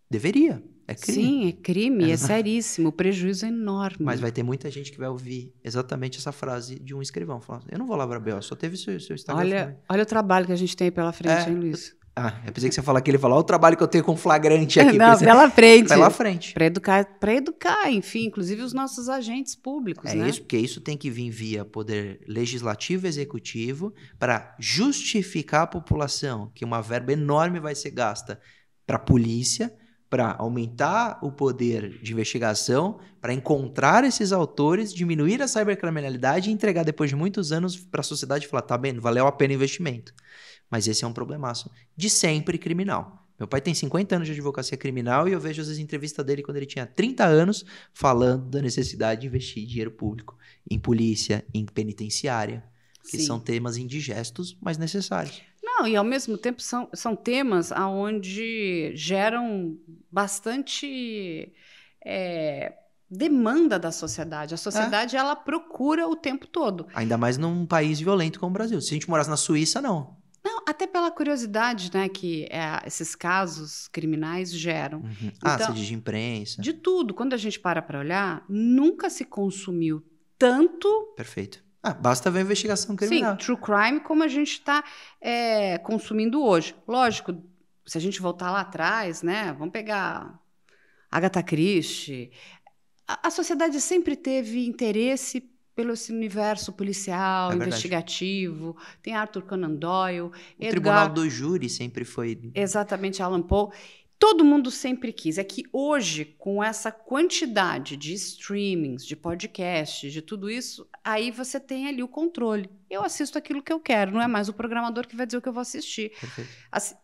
Deveria, é crime. Sim, é crime, é seríssimo, o prejuízo é enorme. Mas vai ter muita gente que vai ouvir exatamente essa frase de um escrivão, falando, eu não vou lavrar BO, só teve seu Instagram. Olha o trabalho que a gente tem aí pela frente, hein, Luiz? Eu pensei que você ia falar que ele falou, olha o trabalho que eu tenho com flagrante aqui. Não, pela frente. Pela frente. Para educar, enfim, inclusive os nossos agentes públicos, né? É isso, porque isso tem que vir via poder legislativo e executivo para justificar a população que uma verba enorme vai ser gasta para a polícia, para aumentar o poder de investigação, para encontrar esses autores, diminuir a cibercriminalidade e entregar depois de muitos anos para a sociedade e falar, tá vendo, valeu a pena o investimento. Mas esse é um problemaço de sempre criminal. Meu pai tem 50 anos de advocacia criminal e eu vejo às vezes entrevista dele quando ele tinha 30 anos falando da necessidade de investir dinheiro público em polícia, em penitenciária, que são temas indigestos, mas necessários. Não, e ao mesmo tempo são temas onde geram bastante demanda da sociedade. A sociedade, ela procura o tempo todo. Ainda mais num país violento como o Brasil. Se a gente morasse na Suíça, não. Não, até pela curiosidade, né, que esses casos criminais geram. Então, você diz de imprensa. De tudo. Quando a gente para olhar, nunca se consumiu tanto... Perfeito. Basta ver a investigação criminal. Sim, true crime como a gente está consumindo hoje. Lógico, se a gente voltar lá atrás, né? Vamos pegar Agatha Christie. A sociedade sempre teve interesse pelo esse universo policial, É verdade. investigativo. Tem Arthur Conan Doyle, O tribunal do júri sempre foi... exatamente, Alan Poe. Todo mundo sempre quis. É que hoje, com essa quantidade de streamings, de podcasts, de tudo isso, aí você tem ali o controle. Eu assisto aquilo que eu quero, não é mais o programador que vai dizer o que eu vou assistir. Perfeito.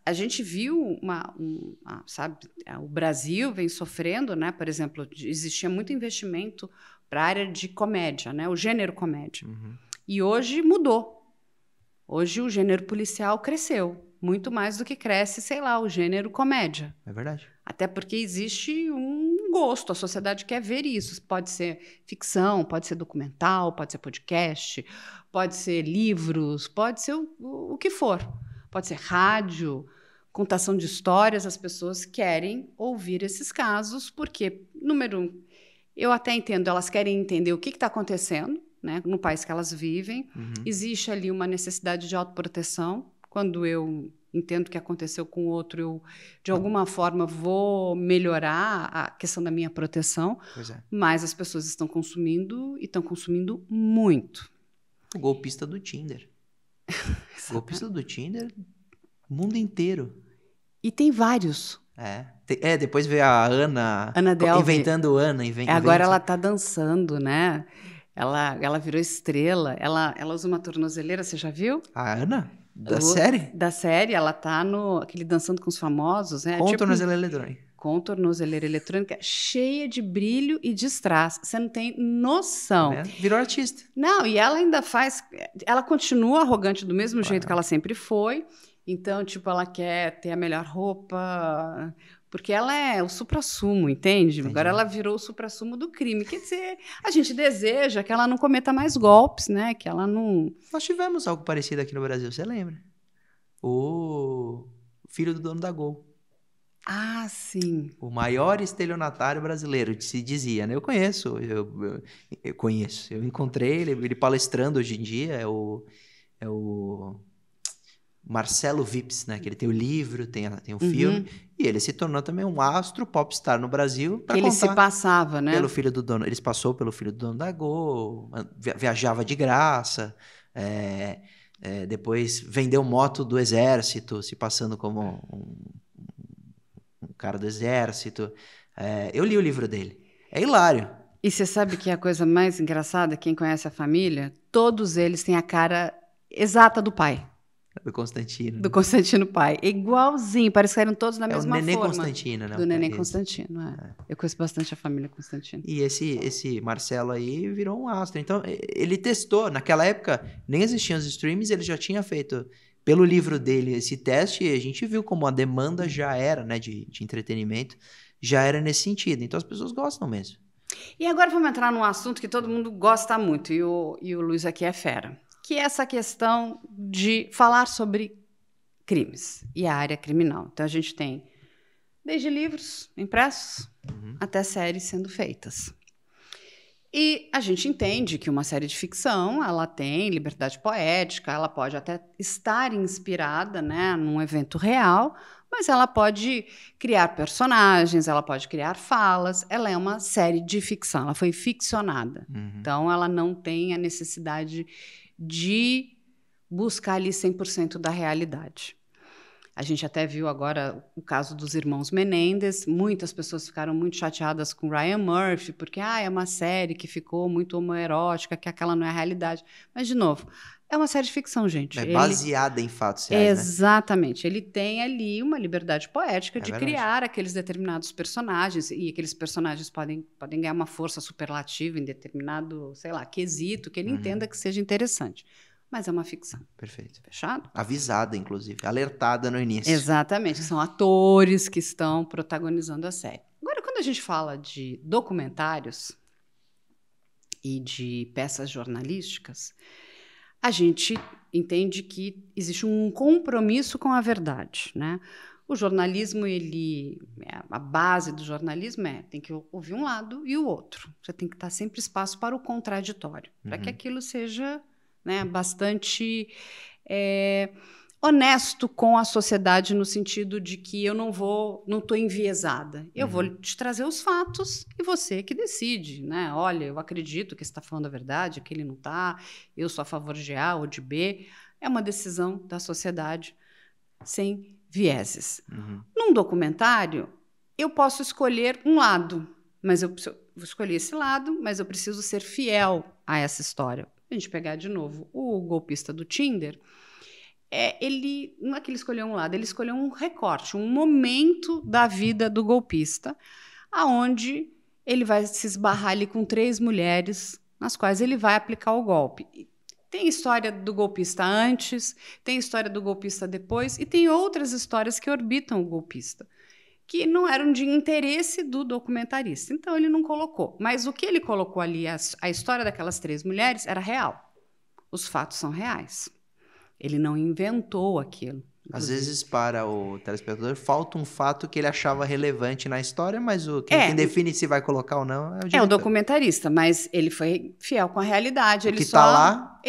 A gente viu, sabe, o Brasil vem sofrendo, né? Por exemplo, existia muito investimento para a área de comédia, né? O gênero comédia. Uhum. E hoje mudou. Hoje o gênero policial cresceu. Muito mais do que cresce, sei lá, o gênero comédia. É verdade. Até porque existe um gosto, a sociedade quer ver isso. Pode ser ficção, pode ser documental, pode ser podcast, pode ser livros, pode ser o que for. Pode ser rádio, contação de histórias. As pessoas querem ouvir esses casos porque, número um, eu até entendo, elas querem entender o que está acontecendo, né, no país que elas vivem. Uhum. Existe ali uma necessidade de autoproteção. Quando eu entendo o que aconteceu com o outro, eu, de alguma forma, vou melhorar a questão da minha proteção. Pois é. Mas as pessoas estão consumindo e estão consumindo muito. O golpista do Tinder. O golpista do Tinder, o mundo inteiro. E tem vários. Depois veio a Ana Delvey. Inventando Ana. Agora ela está dançando, né? Ela virou estrela. Ela usa uma tornozeleira, você já viu? A Ana? Da série? Da série, ela tá aquele Dançando com os Famosos, né? Com tornozeleira eletrônica. Com tornozeleira eletrônica, cheia de brilho e de strass. Você não tem noção. Virou artista. Não, e ela ainda faz... Ela continua arrogante do mesmo jeito que ela sempre foi. Então, tipo, ela quer ter a melhor roupa... Porque ela é o suprassumo, entende? Entendi. Agora ela virou o suprassumo do crime. Quer dizer, a gente deseja que ela não cometa mais golpes, né? Que ela não... Nós tivemos algo parecido aqui no Brasil, você lembra? O filho do dono da Gol. Ah, sim. O maior estelionatário brasileiro, se dizia, né? Eu conheço, eu conheço. Eu encontrei ele palestrando hoje em dia, é o Marcelo Vips, né? Que ele tem o livro, tem o filme, e ele se tornou também um astro popstar no Brasil. Que ele se passava, né? Pelo filho do dono, ele passou pelo filho do dono da Gol, viajava de graça, depois vendeu moto do exército, se passando como um cara do exército. Eu li o livro dele, é hilário. E você sabe que é a coisa mais engraçada, quem conhece a família, todos eles têm a cara exata do pai. Do Constantino. Do Constantino pai. Igualzinho, parece que eram todos da mesma forma. É o Nenê Constantino, né? Do Nenê Constantino, Eu conheço bastante a família Constantino. E esse Marcelo aí virou um astro. Então, ele testou. Naquela época, nem existiam os streams, ele já tinha feito, pelo livro dele, esse teste, e a gente viu como a demanda já era, né, de entretenimento, já era nesse sentido. Então, as pessoas gostam mesmo. E agora vamos entrar num assunto que todo mundo gosta muito, e o Luiz aqui é fera. Que é essa questão de falar sobre crimes e a área criminal. Então, a gente tem desde livros impressos até séries sendo feitas. E a gente entende que uma série de ficção, ela tem liberdade poética, ela pode até estar inspirada, né, num evento real, mas ela pode criar personagens, ela pode criar falas, ela é uma série de ficção, ela foi ficcionada. Então, ela não tem a necessidade de buscar ali 100% da realidade. A gente até viu agora o caso dos irmãos Menendez. Muitas pessoas ficaram muito chateadas com Ryan Murphy, porque é uma série que ficou muito homoerótica, que aquela não é a realidade. Mas, de novo, é uma série de ficção, gente. Baseada em fatos reais, exatamente. Né? Ele tem ali uma liberdade poética de verdade. criar aqueles determinados personagens, e aqueles personagens podem ganhar uma força superlativa em determinado, sei lá, quesito, que ele entenda que seja interessante. Mas é uma ficção. Perfeito. Fechado? Avisada, inclusive. Alertada no início. Exatamente. São atores que estão protagonizando a série. Agora, quando a gente fala de documentários e de peças jornalísticas, a gente entende que existe um compromisso com a verdade, né? O jornalismo, a base do jornalismo tem que ouvir um lado e o outro. Você tem que estar sempre espaço para o contraditório, para que aquilo seja, né, bastante honesto com a sociedade, no sentido de que eu não estou enviesada. Eu vou te trazer os fatos e você que decide, né? Olha, eu acredito que você está falando a verdade, aquele não está, eu sou a favor de A ou de B. É uma decisão da sociedade sem vieses. Num documentário, eu posso escolher um lado, mas eu vou escolher esse lado, mas eu preciso ser fiel a essa história. A gente pegar de novo o golpista do Tinder, ele não é que ele escolheu um lado, ele escolheu um recorte, um momento da vida do golpista, aonde ele vai se esbarrar ali com 3 mulheres nas quais ele vai aplicar o golpe. Tem história do golpista antes, tem história do golpista depois, e tem outras histórias que orbitam o golpista, que não eram de interesse do documentarista. Então, ele não colocou. Mas o que ele colocou ali, a história daquelas 3 mulheres, era real. Os fatos são reais. Ele não inventou aquilo. Às vezes, para o telespectador, falta um fato que ele achava relevante na história, mas quem define se vai colocar ou não é o diretor. É o documentarista, mas ele foi fiel com a realidade. O que está lá...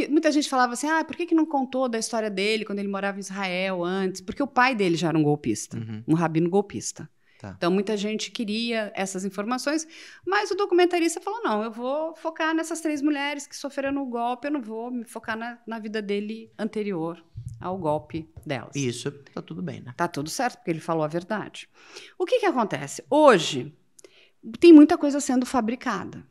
Muita gente falava assim, por que não contou da história dele quando ele morava em Israel antes? Porque o pai dele já era um golpista, um rabino golpista. Tá. Então, muita gente queria essas informações, mas o documentarista falou, não, eu vou focar nessas 3 mulheres que sofreram o golpe, eu não vou me focar na vida dele anterior ao golpe delas. Isso, tá tudo bem, né? Tá tudo certo, porque ele falou a verdade. O que acontece? Hoje, tem muita coisa sendo fabricada,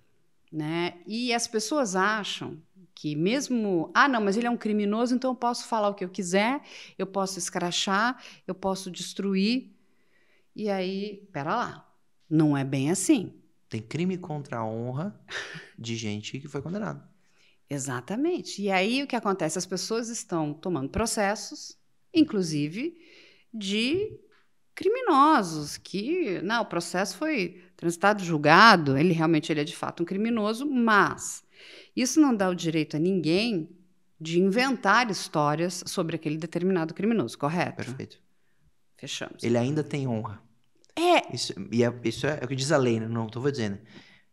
né? E as pessoas acham que mesmo... não, mas ele é um criminoso, então eu posso falar o que eu quiser, eu posso escrachar, eu posso destruir. E aí, pera lá, não é bem assim. Tem crime contra a honra de gente que foi condenada. Exatamente. E aí o que acontece? As pessoas estão tomando processos, inclusive de criminosos, que o processo foi transitado, julgado, ele é de fato um criminoso, mas isso não dá o direito a ninguém de inventar histórias sobre aquele determinado criminoso, correto? Perfeito. Fechamos. Ele ainda tem honra. Isso é o que diz a lei, não estou dizendo.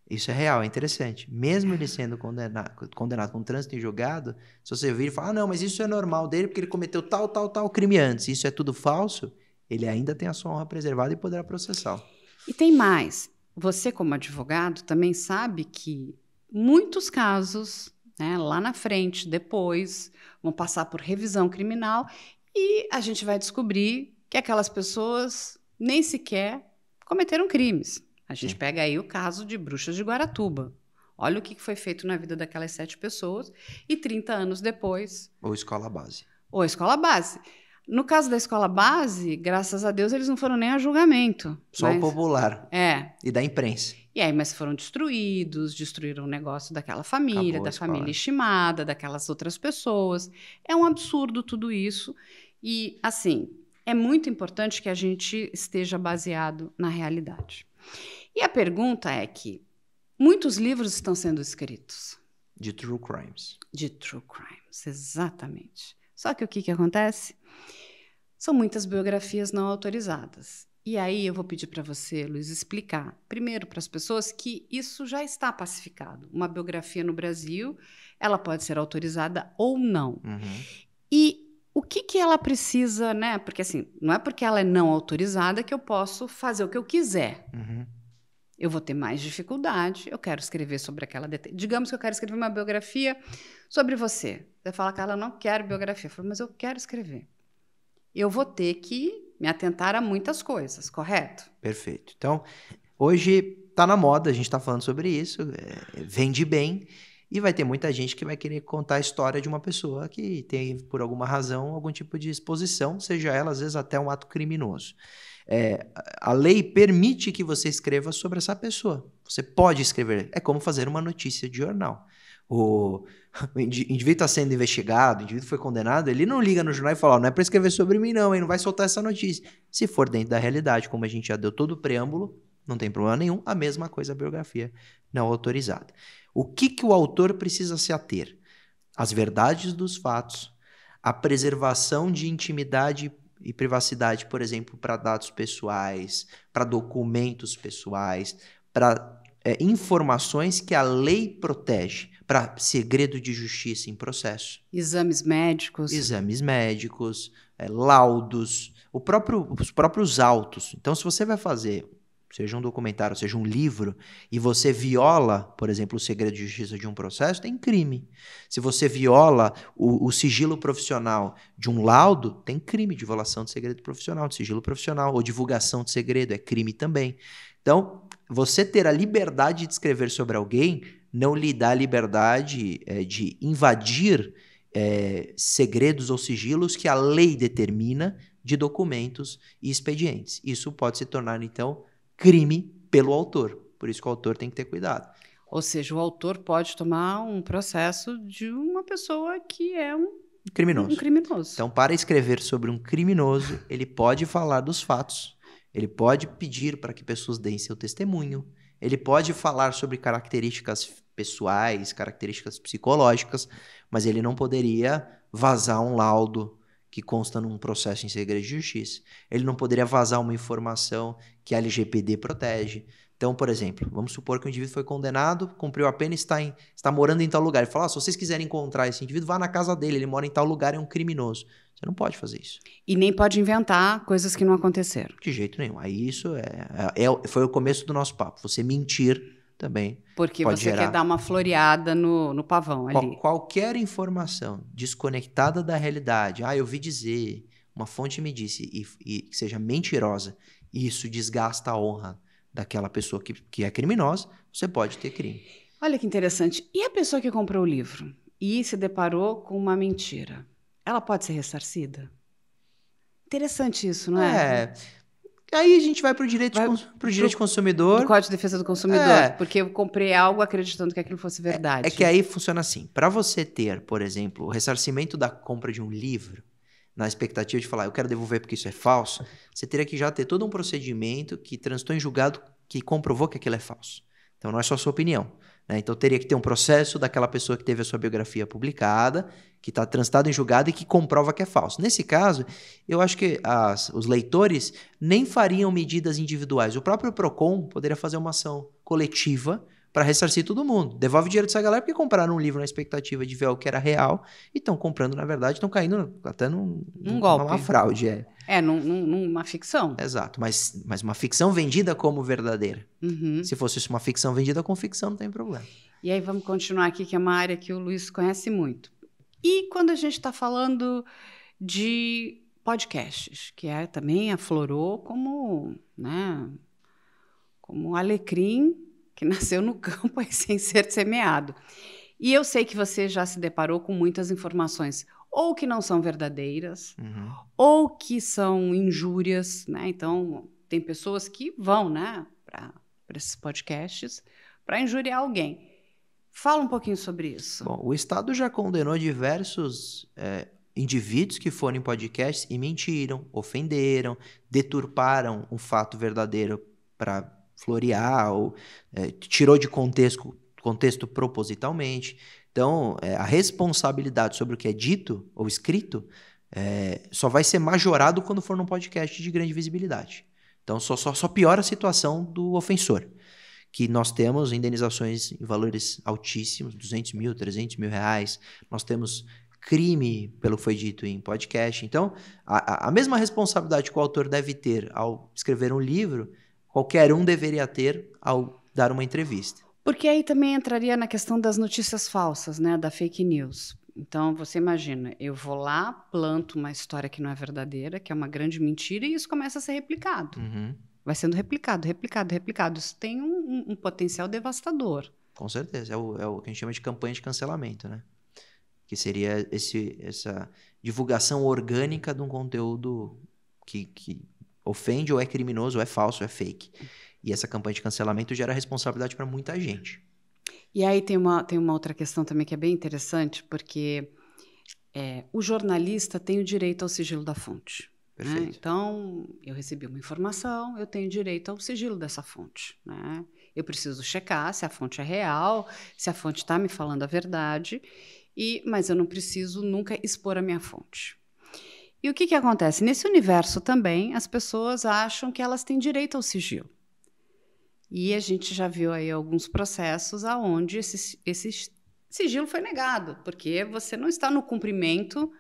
Isso é real, é interessante. Mesmo ele sendo condenado com trânsito em julgado, se você vir e falar, não, mas isso é normal dele porque ele cometeu tal crime antes, isso é tudo falso, ele ainda tem a sua honra preservada e poderá processá-lo. E tem mais. Você, como advogado, também sabe que muitos casos, né, lá na frente, depois, vão passar por revisão criminal e a gente vai descobrir que aquelas pessoas nem sequer cometeram crimes. A gente pega aí o caso de Bruxas de Guaratuba. Olha o que foi feito na vida daquelas 7 pessoas e 30 anos depois... Ou escola base. Ou escola base. No caso da escola base, graças a Deus, eles não foram nem a julgamento. Só o popular. E da imprensa. E aí, mas foram destruíram o negócio daquela família, da família estimada, daquelas outras pessoas. É um absurdo tudo isso. E, assim, é muito importante que a gente esteja baseado na realidade. E a pergunta é que muitos livros estão sendo escritos. De true crimes. De true crimes, exatamente. Só que o que acontece? São muitas biografias não autorizadas. E aí eu vou pedir para você, Luiz, explicar, primeiro para as pessoas, que isso já está pacificado. Uma biografia no Brasil, ela pode ser autorizada ou não. E o que ela precisa, né? Porque assim, não é porque ela é não autorizada que eu posso fazer o que eu quiser. Eu vou ter mais dificuldade, eu quero escrever sobre aquela... Digamos que eu quero escrever uma biografia sobre você. Você fala, Carla, eu não quero biografia. Eu falo, mas eu quero escrever. Eu vou ter que me atentar a muitas coisas, correto? Perfeito. Então, hoje está na moda, a gente está falando sobre isso, vende bem, e vai ter muita gente que vai querer contar a história de uma pessoa que tem, por alguma razão, algum tipo de exposição, seja ela, às vezes, até um ato criminoso. A lei permite que você escreva sobre essa pessoa. Você pode escrever. É como fazer uma notícia de jornal. O indivíduo está sendo investigado, o indivíduo foi condenado, ele não liga no jornal e fala, não é para escrever sobre mim não, hein? Não vai soltar essa notícia. Se for dentro da realidade, como a gente já deu todo o preâmbulo, não tem problema nenhum, a mesma coisa a biografia não autorizada. O que o autor precisa se ater? As verdades dos fatos, a preservação de intimidade e privacidade, por exemplo, para dados pessoais, para documentos pessoais, para informações que a lei protege, para segredo de justiça em processo. Exames médicos. Exames médicos, laudos, os próprios autos. Então, se você vai fazer, seja um documentário, seja um livro, e você viola, por exemplo, o segredo de justiça de um processo, tem crime. Se você viola o sigilo profissional de um laudo, tem crime de violação de segredo profissional, de sigilo profissional, ou divulgação de segredo, é crime também. Então, você ter a liberdade de escrever sobre alguém não lhe dá a liberdade de invadir segredos ou sigilos que a lei determina de documentos e expedientes. Isso pode se tornar, então, crime pelo autor. Por isso que o autor tem que ter cuidado. Ou seja, o autor pode tomar um processo de uma pessoa que é um criminoso. criminoso. Então, para escrever sobre um criminoso, ele pode falar dos fatos, ele pode pedir para que pessoas deem seu testemunho, ele pode falar sobre características pessoais, características psicológicas, mas ele não poderia vazar um laudo que consta num processo em segredo de justiça. Ele não poderia vazar uma informação que a LGPD protege. Então, por exemplo, vamos supor que o indivíduo foi condenado, cumpriu a pena e está morando em tal lugar. Ele fala, se vocês quiserem encontrar esse indivíduo, vá na casa dele, ele mora em tal lugar, é um criminoso. Você não pode fazer isso. E nem pode inventar coisas que não aconteceram. De jeito nenhum. Aí isso foi o começo do nosso papo. Você mentir também porque pode você gerar... quer dar uma floreada no pavão ali. Qualquer informação desconectada da realidade, eu vi dizer, uma fonte me disse, e que seja mentirosa, e isso desgasta a honra daquela pessoa que é criminosa, você pode ter crime. Olha que interessante. E a pessoa que comprou o livro e se deparou com uma mentira? Ela pode ser ressarcida? Interessante isso, não é? Aí a gente vai para o direito de consumidor. Do Código de Defesa do Consumidor. Porque eu comprei algo acreditando que aquilo fosse verdade. É que aí funciona assim. Para você ter, por exemplo, o ressarcimento da compra de um livro, na expectativa de falar, eu quero devolver porque isso é falso, você teria que já ter todo um procedimento que transitou em julgado que comprovou que aquilo é falso. Então não é só a sua opinião. Então teria que ter um processo daquela pessoa que teve a sua biografia publicada, que está transitado em julgado e que comprova que é falso. Nesse caso, eu acho que os leitores nem fariam medidas individuais. O próprio PROCON poderia fazer uma ação coletiva para ressarcir todo mundo. Devolve o dinheiro dessa galera porque compraram um livro na expectativa de ver o que era real e estão comprando, na verdade, estão caindo até num golpe. Uma fraude. Numa ficção. Exato, mas uma ficção vendida como verdadeira. Uhum. Se fosse uma ficção vendida com ficção, não tem problema. E aí vamos continuar aqui, que é uma área que o Luiz conhece muito. E quando a gente está falando de podcasts, que também aflorou como um alecrim que nasceu no campo aí, sem ser semeado. E eu sei que você já se deparou com muitas informações, ou que não são verdadeiras, ou que são injúrias, né? Então, tem pessoas que vão, para esses podcasts para injuriar alguém. Fala um pouquinho sobre isso. Bom, o Estado já condenou diversos indivíduos que foram em podcasts e mentiram, ofenderam, deturparam um fato verdadeiro para florear ou tirou de contexto propositalmente. Então, a responsabilidade sobre o que é dito ou escrito só vai ser majorado quando for num podcast de grande visibilidade. Então, só piora a situação do ofensor, que nós temos indenizações em valores altíssimos, 200 mil, 300 mil reais, nós temos crime pelo que foi dito em podcast. Então, a mesma responsabilidade que o autor deve ter ao escrever um livro, qualquer um deveria ter ao dar uma entrevista. Porque aí também entraria na questão das notícias falsas, da fake news. Então, você imagina, eu vou lá, planto uma história que não é verdadeira, que é uma grande mentira, e isso começa a ser replicado. Vai sendo replicado. Isso tem um potencial devastador. Com certeza. É o que a gente chama de campanha de cancelamento, né? Que seria essa divulgação orgânica de um conteúdo que ofende, ou é criminoso, ou é falso, ou é fake. E essa campanha de cancelamento gera responsabilidade para muita gente. E aí tem uma outra questão também que é bem interessante, porque o jornalista tem o direito ao sigilo da fonte. Perfeito. Né? Então, eu recebi uma informação, eu tenho direito ao sigilo dessa fonte. Né? Eu preciso checar se a fonte é real, se a fonte está me falando a verdade, mas eu não preciso nunca expor a minha fonte. E o que que acontece? Nesse universo também, as pessoas acham que elas têm direito ao sigilo. E a gente já viu aí alguns processos aonde esse sigilo foi negado, porque você não está no cumprimento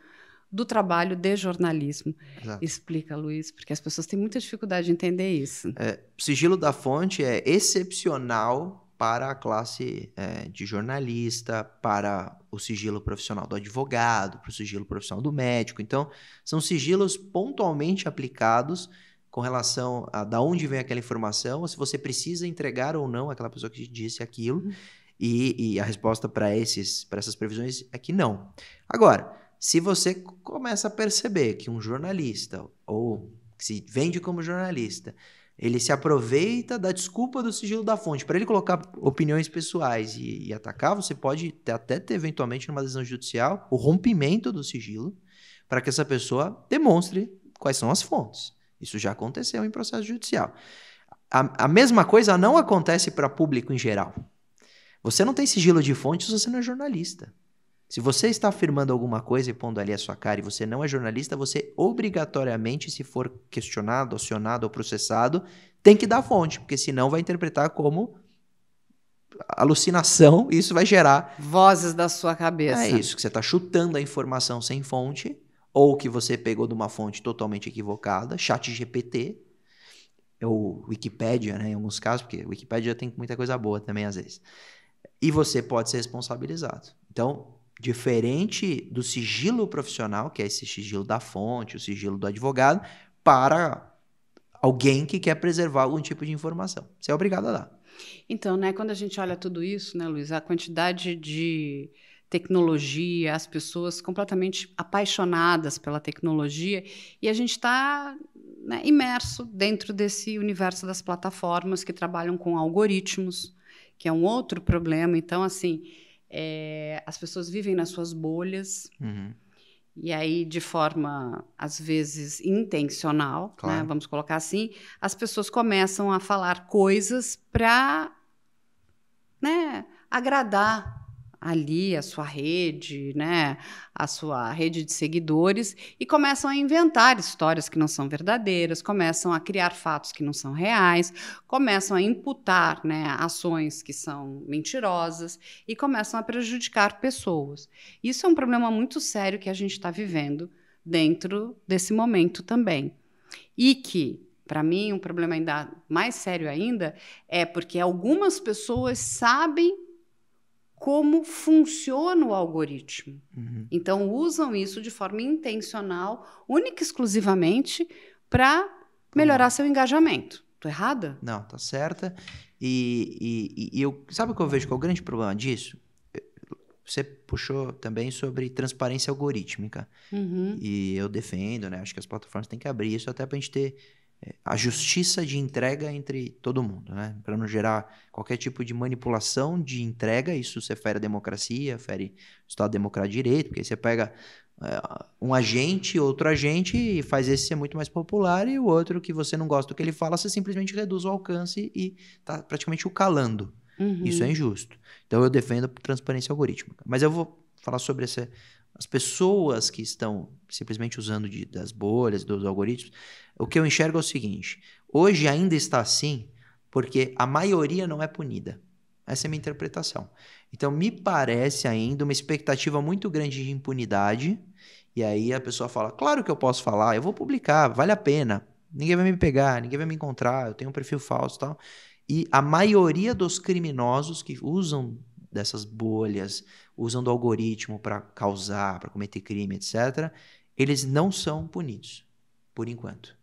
do trabalho de jornalismo. Exato. Explica, Luiz, porque as pessoas têm muita dificuldade de entender isso. O sigilo da fonte é excepcional para a classe de jornalista, para o sigilo profissional do advogado, para o sigilo profissional do médico. Então, são sigilos pontualmente aplicados com relação a da onde vem aquela informação, ou se você precisa entregar ou não aquela pessoa que te disse aquilo. E a resposta para essas previsões é que não. Agora, se você começa a perceber que um jornalista, ou que se vende como jornalista, ele se aproveita da desculpa do sigilo da fonte para ele colocar opiniões pessoais e atacar, você pode até ter, eventualmente, numa decisão judicial, o rompimento do sigilo para que essa pessoa demonstre quais são as fontes. Isso já aconteceu em processo judicial. A mesma coisa não acontece para público em geral. Você não tem sigilo de fonte se você não é jornalista. Se você está afirmando alguma coisa e pondo ali a sua cara e você não é jornalista, você obrigatoriamente, se for questionado, acionado ou processado, tem que dar fonte, porque senão vai interpretar como alucinação e isso vai gerar... Vozes da sua cabeça. É isso, que você está chutando a informação sem fonte, ou que você pegou de uma fonte totalmente equivocada, ChatGPT, ou Wikipédia, né, em alguns casos, porque Wikipédia tem muita coisa boa também às vezes. E você pode ser responsabilizado. Então, diferente do sigilo profissional, que é esse sigilo da fonte, o sigilo do advogado, para alguém que quer preservar algum tipo de informação. Você é obrigado a dar. Então, né, quando a gente olha tudo isso, né, Luiz, a quantidade de tecnologia, as pessoas completamente apaixonadas pela tecnologia, e a gente está, né, imerso dentro desse universo das plataformas que trabalham com algoritmos, que é um outro problema. Então, assim, as pessoas vivem nas suas bolhas, e aí, de forma, às vezes, intencional, Claro. né, vamos colocar assim, as pessoas começam a falar coisas para, né, agradar ali a sua rede, né, a sua rede de seguidores, e começam a inventar histórias que não são verdadeiras, começam a criar fatos que não são reais, começam a imputar, né, ações que são mentirosas e começam a prejudicar pessoas. Isso é um problema muito sério que a gente está vivendo dentro desse momento também. E que, para mim, um problema ainda mais sério ainda é porque algumas pessoas sabem como funciona o algoritmo. Então, usam isso de forma intencional, única e exclusivamente, para melhorar seu engajamento. Estou errada? Não, tá certa. Sabe o que eu vejo que é o grande problema disso? Você puxou também sobre transparência algorítmica. E eu defendo, né? Acho que as plataformas têm que abrir isso até para a gente ter a justiça de entrega entre todo mundo, né? Para não gerar qualquer tipo de manipulação de entrega. Isso você fere a democracia, fere o Estado Democrático de Direito, porque aí você pega um agente, outro agente, e faz esse ser muito mais popular, e o outro que você não gosta do que ele fala, você simplesmente reduz o alcance e está praticamente o calando. Isso é injusto. Então eu defendo a transparência algorítmica. Mas eu vou falar sobre as pessoas que estão simplesmente usando das bolhas, dos algoritmos. O que eu enxergo é o seguinte: hoje ainda está assim porque a maioria não é punida. Essa é a minha interpretação. Então me parece ainda uma expectativa muito grande de impunidade, e aí a pessoa fala, claro que eu posso falar, eu vou publicar, vale a pena, ninguém vai me pegar, ninguém vai me encontrar, eu tenho um perfil falso e tal. E a maioria dos criminosos que usam dessas bolhas, usam do algoritmo para causar, para cometer crime, etc., eles não são punidos, por enquanto.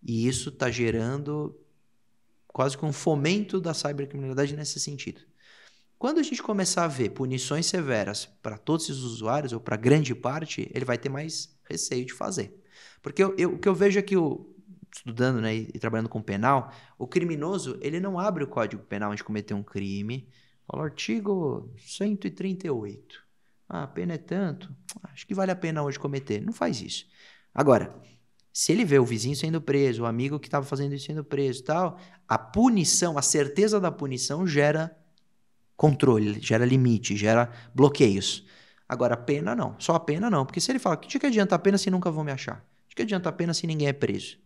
E isso está gerando quase que um fomento da cibercriminalidade nesse sentido. Quando a gente começar a ver punições severas para todos esses usuários, ou para grande parte, ele vai ter mais receio de fazer. Porque o que eu vejo é que estudando, né, e trabalhando com penal, o criminoso, ele não abre o Código Penal de cometer um crime, fala artigo 138. A pena é tanto, acho que vale a pena hoje cometer. Não faz isso. Agora, se ele vê o vizinho sendo preso, o amigo que estava fazendo isso sendo preso e tal, a punição, a certeza da punição gera controle, gera limite, gera bloqueios. Agora, a pena não. Só a pena não. Porque se ele fala, que adianta a pena se nunca vão me achar? De que adianta a pena se ninguém é preso?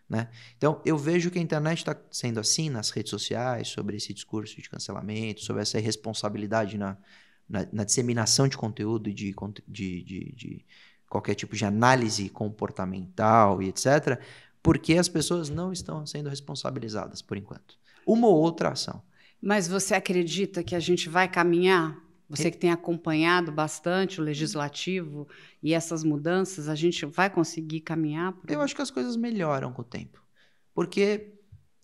Né? Então, eu vejo que a internet está sendo assim nas redes sociais, sobre esse discurso de cancelamento, sobre essa irresponsabilidade na disseminação de conteúdo e de qualquer tipo de análise comportamental e etc., porque as pessoas não estão sendo responsabilizadas por enquanto. Uma ou outra ação. Mas você acredita que a gente vai caminhar? Você que tem acompanhado bastante o legislativo e essas mudanças, a gente vai conseguir caminhar? Eu acho que as coisas melhoram com o tempo. Porque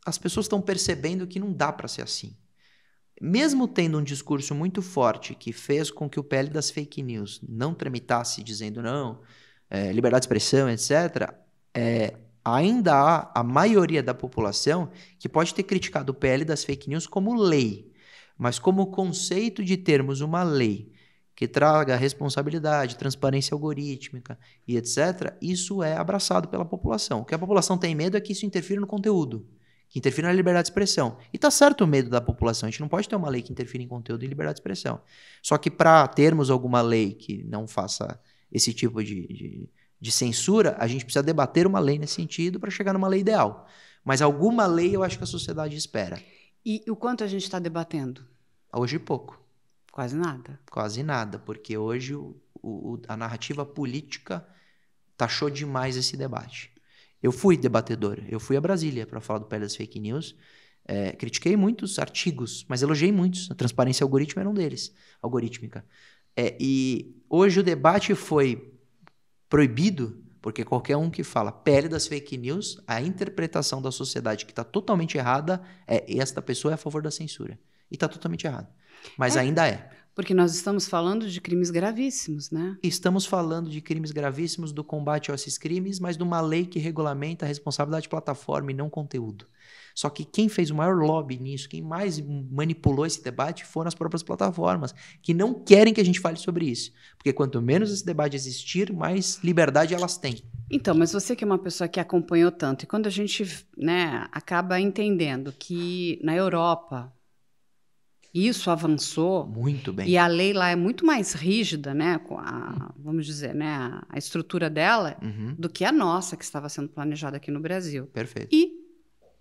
as pessoas estão percebendo que não dá para ser assim. Mesmo tendo um discurso muito forte que fez com que o PL das fake news não tramitasse dizendo não, liberdade de expressão, etc., ainda há a maioria da população que pode ter criticado o PL das fake news como lei, mas como conceito de termos uma lei que traga responsabilidade, transparência algorítmica e etc., isso é abraçado pela população. O que a população tem medo é que isso interfira no conteúdo, que interfira na liberdade de expressão. E tá certo o medo da população, a gente não pode ter uma lei que interfira em conteúdo e liberdade de expressão. Só que para termos alguma lei que não faça esse tipo de censura, a gente precisa debater uma lei nesse sentido para chegar numa lei ideal. Mas alguma lei eu acho que a sociedade espera. E o quanto a gente está debatendo? Hoje pouco. Quase nada. Quase nada, porque hoje a narrativa política taxou demais esse debate. Eu fui debatedor, eu fui a Brasília para falar do PL das fake news, critiquei muitos artigos, mas elogiei muitos. A transparência algorítmica era um deles, algorítmica. E hoje o debate foi proibido, porque qualquer um que fala PL das fake news, a interpretação da sociedade que está totalmente errada esta pessoa é a favor da censura. E está totalmente errado. Mas ainda é. Porque nós estamos falando de crimes gravíssimos, né? Estamos falando de crimes gravíssimos, do combate a esses crimes, mas de uma lei que regulamenta a responsabilidade de plataforma e não conteúdo. Só que quem fez o maior lobby nisso, quem mais manipulou esse debate foram as próprias plataformas, que não querem que a gente fale sobre isso. Porque quanto menos esse debate existir, mais liberdade elas têm. Então, mas você que é uma pessoa que acompanhou tanto, e quando a gente acaba entendendo que na Europa isso avançou muito bem, e a lei lá é muito mais rígida, né, com vamos dizer, né, a estrutura dela, do que a nossa que estava sendo planejada aqui no Brasil. Perfeito. E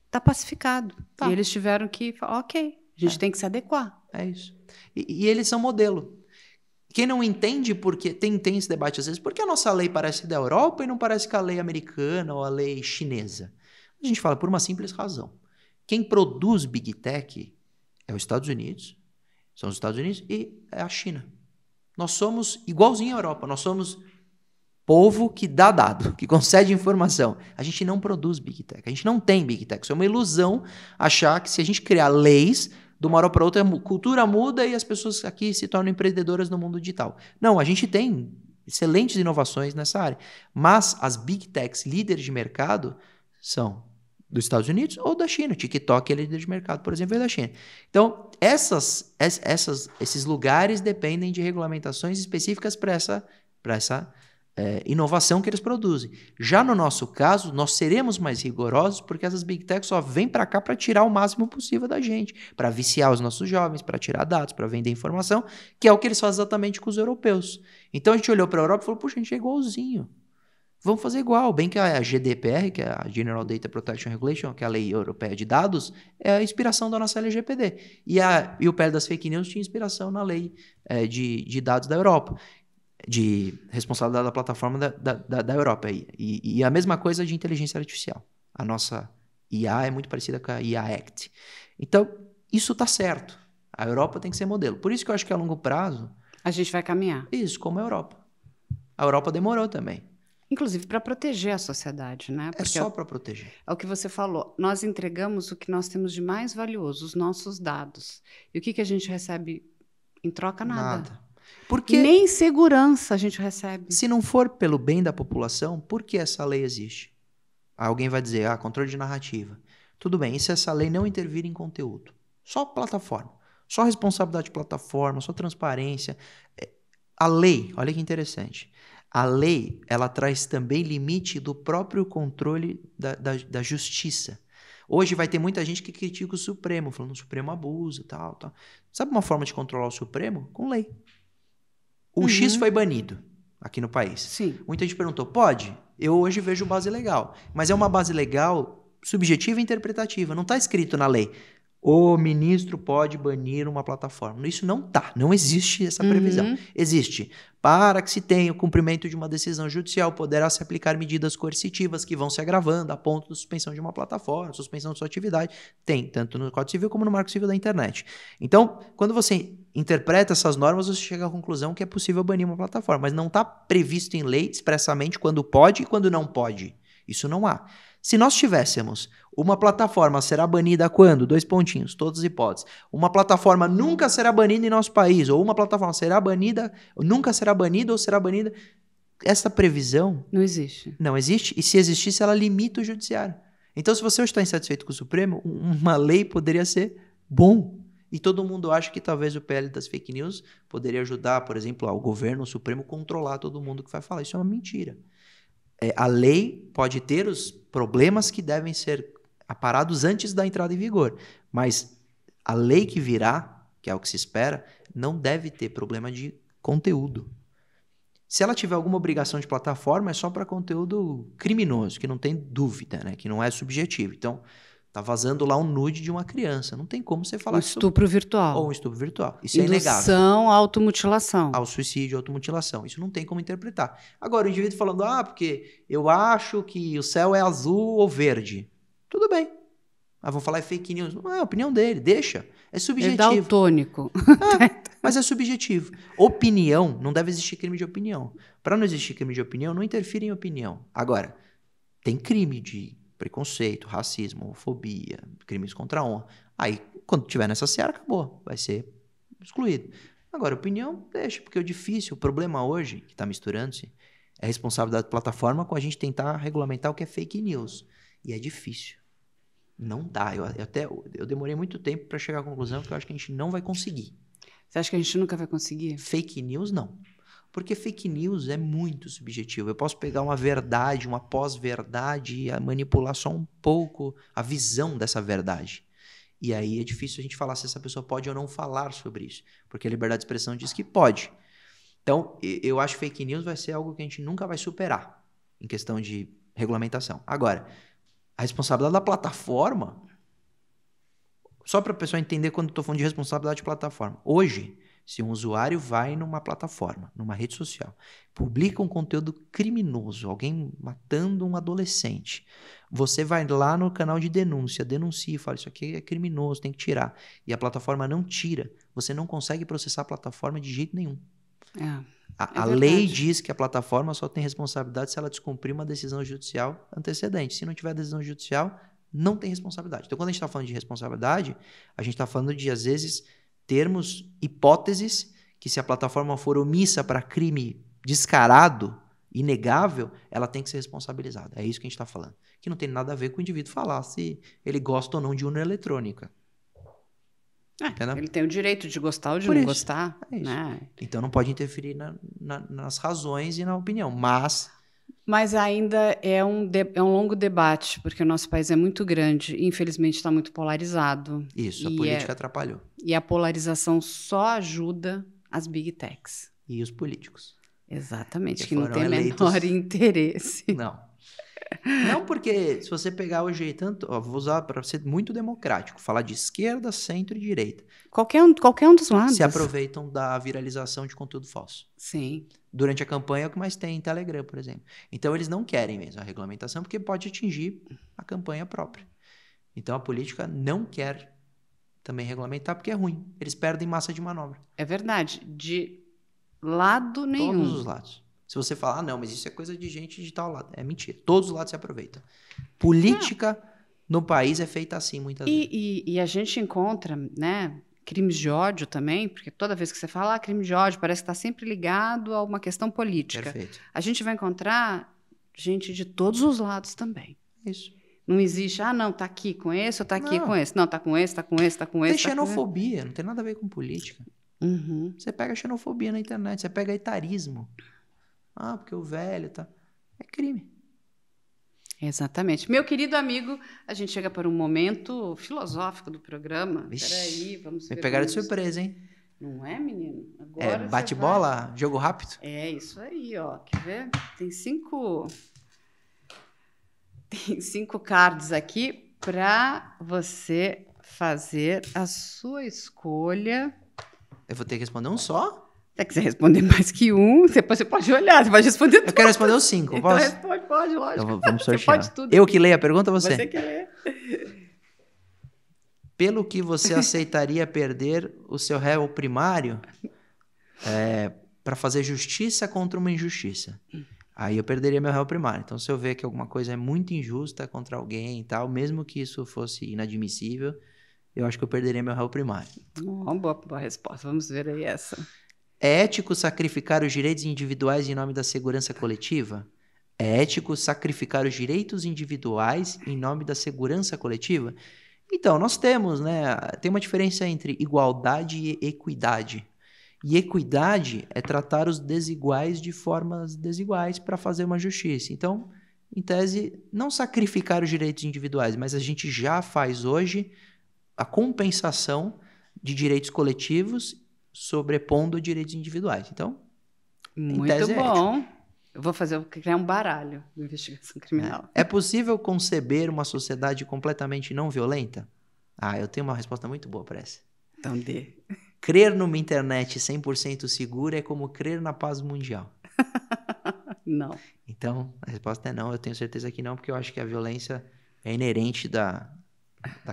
está pacificado. Tá. E eles tiveram que falar, ok, a gente tem que se adequar. É isso. E eles são modelo. Quem não entende porque tem esse debate às vezes, por que a nossa lei parece da Europa e não parece com a lei americana ou a lei chinesa? A gente fala por uma simples razão. Quem produz Big Tech é os Estados Unidos, são os Estados Unidos e é a China. Nós somos igualzinho à Europa, nós somos povo que dá dado, que concede informação. A gente não produz Big Tech, a gente não tem Big Tech. Isso é uma ilusão achar que se a gente criar leis, de uma hora para outra a cultura muda e as pessoas aqui se tornam empreendedoras no mundo digital. Não, a gente tem excelentes inovações nessa área, mas as Big Techs líderes de mercado são dos Estados Unidos ou da China. O TikTok é líder de mercado, por exemplo, é da China. Então, esses lugares dependem de regulamentações específicas para essa inovação que eles produzem. Já no nosso caso, nós seremos mais rigorosos porque essas Big Techs só vêm para cá para tirar o máximo possível da gente, para viciar os nossos jovens, para tirar dados, para vender informação, que é o que eles fazem exatamente com os europeus. Então, a gente olhou para a Europa e falou, puxa, a gente é igualzinho. Vamos fazer igual, bem que a GDPR, que é a General Data Protection Regulation, que é a lei europeia de dados, é a inspiração da nossa LGPD. E o PL das fake news tinha inspiração na lei de dados da Europa, de responsabilidade da plataforma da Europa. E a mesma coisa de inteligência artificial. A nossa IA é muito parecida com a IA Act. Então, isso está certo. A Europa tem que ser modelo. Por isso que eu acho que a longo prazo... a gente vai caminhar. Isso, como a Europa. A Europa demorou também. Inclusive para proteger a sociedade, né? Porque é só para proteger. É o que você falou. Nós entregamos o que nós temos de mais valioso, os nossos dados. E o que a gente recebe em troca? Nada. Porque nem segurança a gente recebe. Se não for pelo bem da população, por que essa lei existe? Alguém vai dizer, controle de narrativa. Tudo bem, e se essa lei não intervir em conteúdo? Só plataforma. Só responsabilidade de plataforma, só transparência. A lei, olha que interessante. A lei, ela traz também limite do próprio controle da justiça. Hoje vai ter muita gente que critica o Supremo, falando que o Supremo abusa, tal. Sabe uma forma de controlar o Supremo? Com lei. O X foi banido aqui no país. Sim. Muita gente perguntou, pode? Eu hoje vejo base legal. Mas é uma base legal subjetiva e interpretativa. Não está escrito na lei. O ministro pode banir uma plataforma. Isso não tá. Não existe essa previsão. Existe. Para que se tenha o cumprimento de uma decisão judicial, poderá se aplicar medidas coercitivas que vão se agravando a ponto de suspensão de uma plataforma, suspensão de sua atividade. Tem, tanto no Código Civil como no Marco Civil da Internet. Então, quando você interpreta essas normas, você chega à conclusão que é possível banir uma plataforma. Mas não está previsto em lei expressamente quando pode e quando não pode. Isso não há. Se nós tivéssemos uma plataforma será banida quando? 2 pontinhos, todas as hipóteses. Uma plataforma nunca será banida em nosso país, ou uma plataforma será banida, nunca será banida ou será banida. Essa previsão não existe. Não existe, e se existisse, ela limita o judiciário. Então, se você está insatisfeito com o Supremo, uma lei poderia ser bom. E todo mundo acha que talvez o PL das fake news poderia ajudar, por exemplo, o governo, o Supremo, controlar todo mundo que vai falar. Isso é uma mentira. A lei pode ter os problemas que devem ser aparados antes da entrada em vigor, mas a lei que virá, que é o que se espera, não deve ter problema de conteúdo. Se ela tiver alguma obrigação de plataforma, é só para conteúdo criminoso, que não tem dúvida, né? Que não é subjetivo. Então, tá vazando lá um nude de uma criança. Não tem como você falar... Um estupro virtual. Ou um estupro virtual. Isso é inegável. Indução à automutilação. Ao suicídio, automutilação. Isso não tem como interpretar. Agora, o indivíduo falando, porque eu acho que o céu é azul ou verde. Tudo bem. Vão falar é fake news. Não é a opinião dele, deixa. É subjetivo. É daltônico. Mas é subjetivo. Opinião, não deve existir crime de opinião. Para não existir crime de opinião, não interfira em opinião. Agora, tem crime de preconceito, racismo, homofobia, crimes contra a honra. Aí, quando tiver nessa seara, acabou. Vai ser excluído. Agora, opinião, deixa, porque o difícil, o problema hoje, que está misturando-se, é a responsabilidade da plataforma com a gente tentar regulamentar o que é fake news. E é difícil. Não dá. Eu demorei muito tempo para chegar à conclusão que eu acho que a gente não vai conseguir. Você acha que a gente nunca vai conseguir? Fake news, não. Porque fake news é muito subjetivo. Eu posso pegar uma verdade, uma pós-verdade e manipular só um pouco a visão dessa verdade. E aí é difícil a gente falar se essa pessoa pode ou não falar sobre isso. Porque a liberdade de expressão diz que pode. Então, eu acho que fake news vai ser algo que a gente nunca vai superar em questão de regulamentação. Agora, a responsabilidade da plataforma, só para a pessoa entender quando eu estou falando de responsabilidade de plataforma. Hoje, se um usuário vai numa plataforma, numa rede social, publica um conteúdo criminoso, alguém matando um adolescente, você vai lá no canal de denúncia, denuncia e fala, isso aqui é criminoso, tem que tirar. E a plataforma não tira. Você não consegue processar a plataforma de jeito nenhum. A lei diz que a plataforma só tem responsabilidade se ela descumprir uma decisão judicial antecedente. Se não tiver decisão judicial, não tem responsabilidade. Então, quando a gente está falando de responsabilidade, a gente está falando de, às vezes, termos hipóteses que, se a plataforma for omissa para crime descarado, inegável, ela tem que ser responsabilizada. É isso que a gente está falando. Que não tem nada a ver com o indivíduo falar se ele gosta ou não de urna eletrônica. Ele tem o direito de gostar ou de não gostar. É isso. Né? Então não pode interferir nas razões e na opinião, mas ainda é um longo debate, porque o nosso país é muito grande e infelizmente está muito polarizado. Isso, a política atrapalhou. E a polarização só ajuda as big techs. E os políticos. Exatamente, que não tem menor interesse. Não, porque se você pegar hoje tanto, vou usar para ser muito democrático, falar de esquerda, centro e direita. Qualquer um dos lados. Se aproveitam da viralização de conteúdo falso. Sim. Durante a campanha é o que mais tem em Telegram, por exemplo. Então eles não querem mesmo a regulamentação porque pode atingir a campanha própria. Então a política não quer também regulamentar porque é ruim. Eles perdem massa de manobra. É verdade. De lado nenhum. Todos os lados. Se você falar, não, mas isso é coisa de gente de tal lado. É mentira. Todos os lados se aproveitam. Política no país é feita assim, muitas vezes. E a gente encontra, né, crimes de ódio também, porque toda vez que você fala crime de ódio, parece que está sempre ligado a uma questão política. Perfeito. A gente vai encontrar gente de todos os lados também. Isso. Não existe, não, tá aqui com esse ou tá aqui com esse. Não, tá com esse, tá com esse, tá com esse. Tem xenofobia, não tem nada a ver com política. Uhum. Você pega xenofobia na internet, você pega etarismo. Porque o velho tá... É crime. Exatamente. Meu querido amigo, a gente chega para um momento filosófico do programa. Peraí, vamos ver. Me pegaram de surpresa, hein? Não é, menino? Agora bate-bola? Jogo rápido? É isso aí, ó. Quer ver? Tem 5 Tem 5 cards aqui para você fazer a sua escolha. Eu vou ter que responder um só? Se você quiser responder mais que um, depois você pode olhar, você pode responder tudo. Eu quero responder os 5, Então posso? responde, pode, lógico. Então vamos sortear. Você pode tudo. Eu que leio a pergunta ou você? Você que lê. Pelo que você aceitaria perder o seu réu primário para fazer justiça contra uma injustiça? Aí eu perderia meu réu primário. Então, se eu ver que alguma coisa é muito injusta contra alguém e tal, mesmo que isso fosse inadmissível, eu acho que eu perderia meu réu primário. Boa resposta. Vamos ver aí essa. É ético sacrificar os direitos individuais em nome da segurança coletiva? É ético sacrificar os direitos individuais em nome da segurança coletiva? Então, nós temos, né? Tem uma diferença entre igualdade e equidade. E equidade é tratar os desiguais de formas desiguais para fazer uma justiça. Então, em tese, não sacrificar os direitos individuais, mas a gente já faz hoje a compensação de direitos coletivos sobrepondo direitos individuais. Então, em tese, muito bom. Eu vou criar um baralho de investigação criminal. É possível conceber uma sociedade completamente não violenta? Eu tenho uma resposta muito boa para essa. Então dê. Crer numa internet 100% segura é como crer na paz mundial. Não. Então, a resposta é não. Eu tenho certeza que não, porque eu acho que a violência é inerente da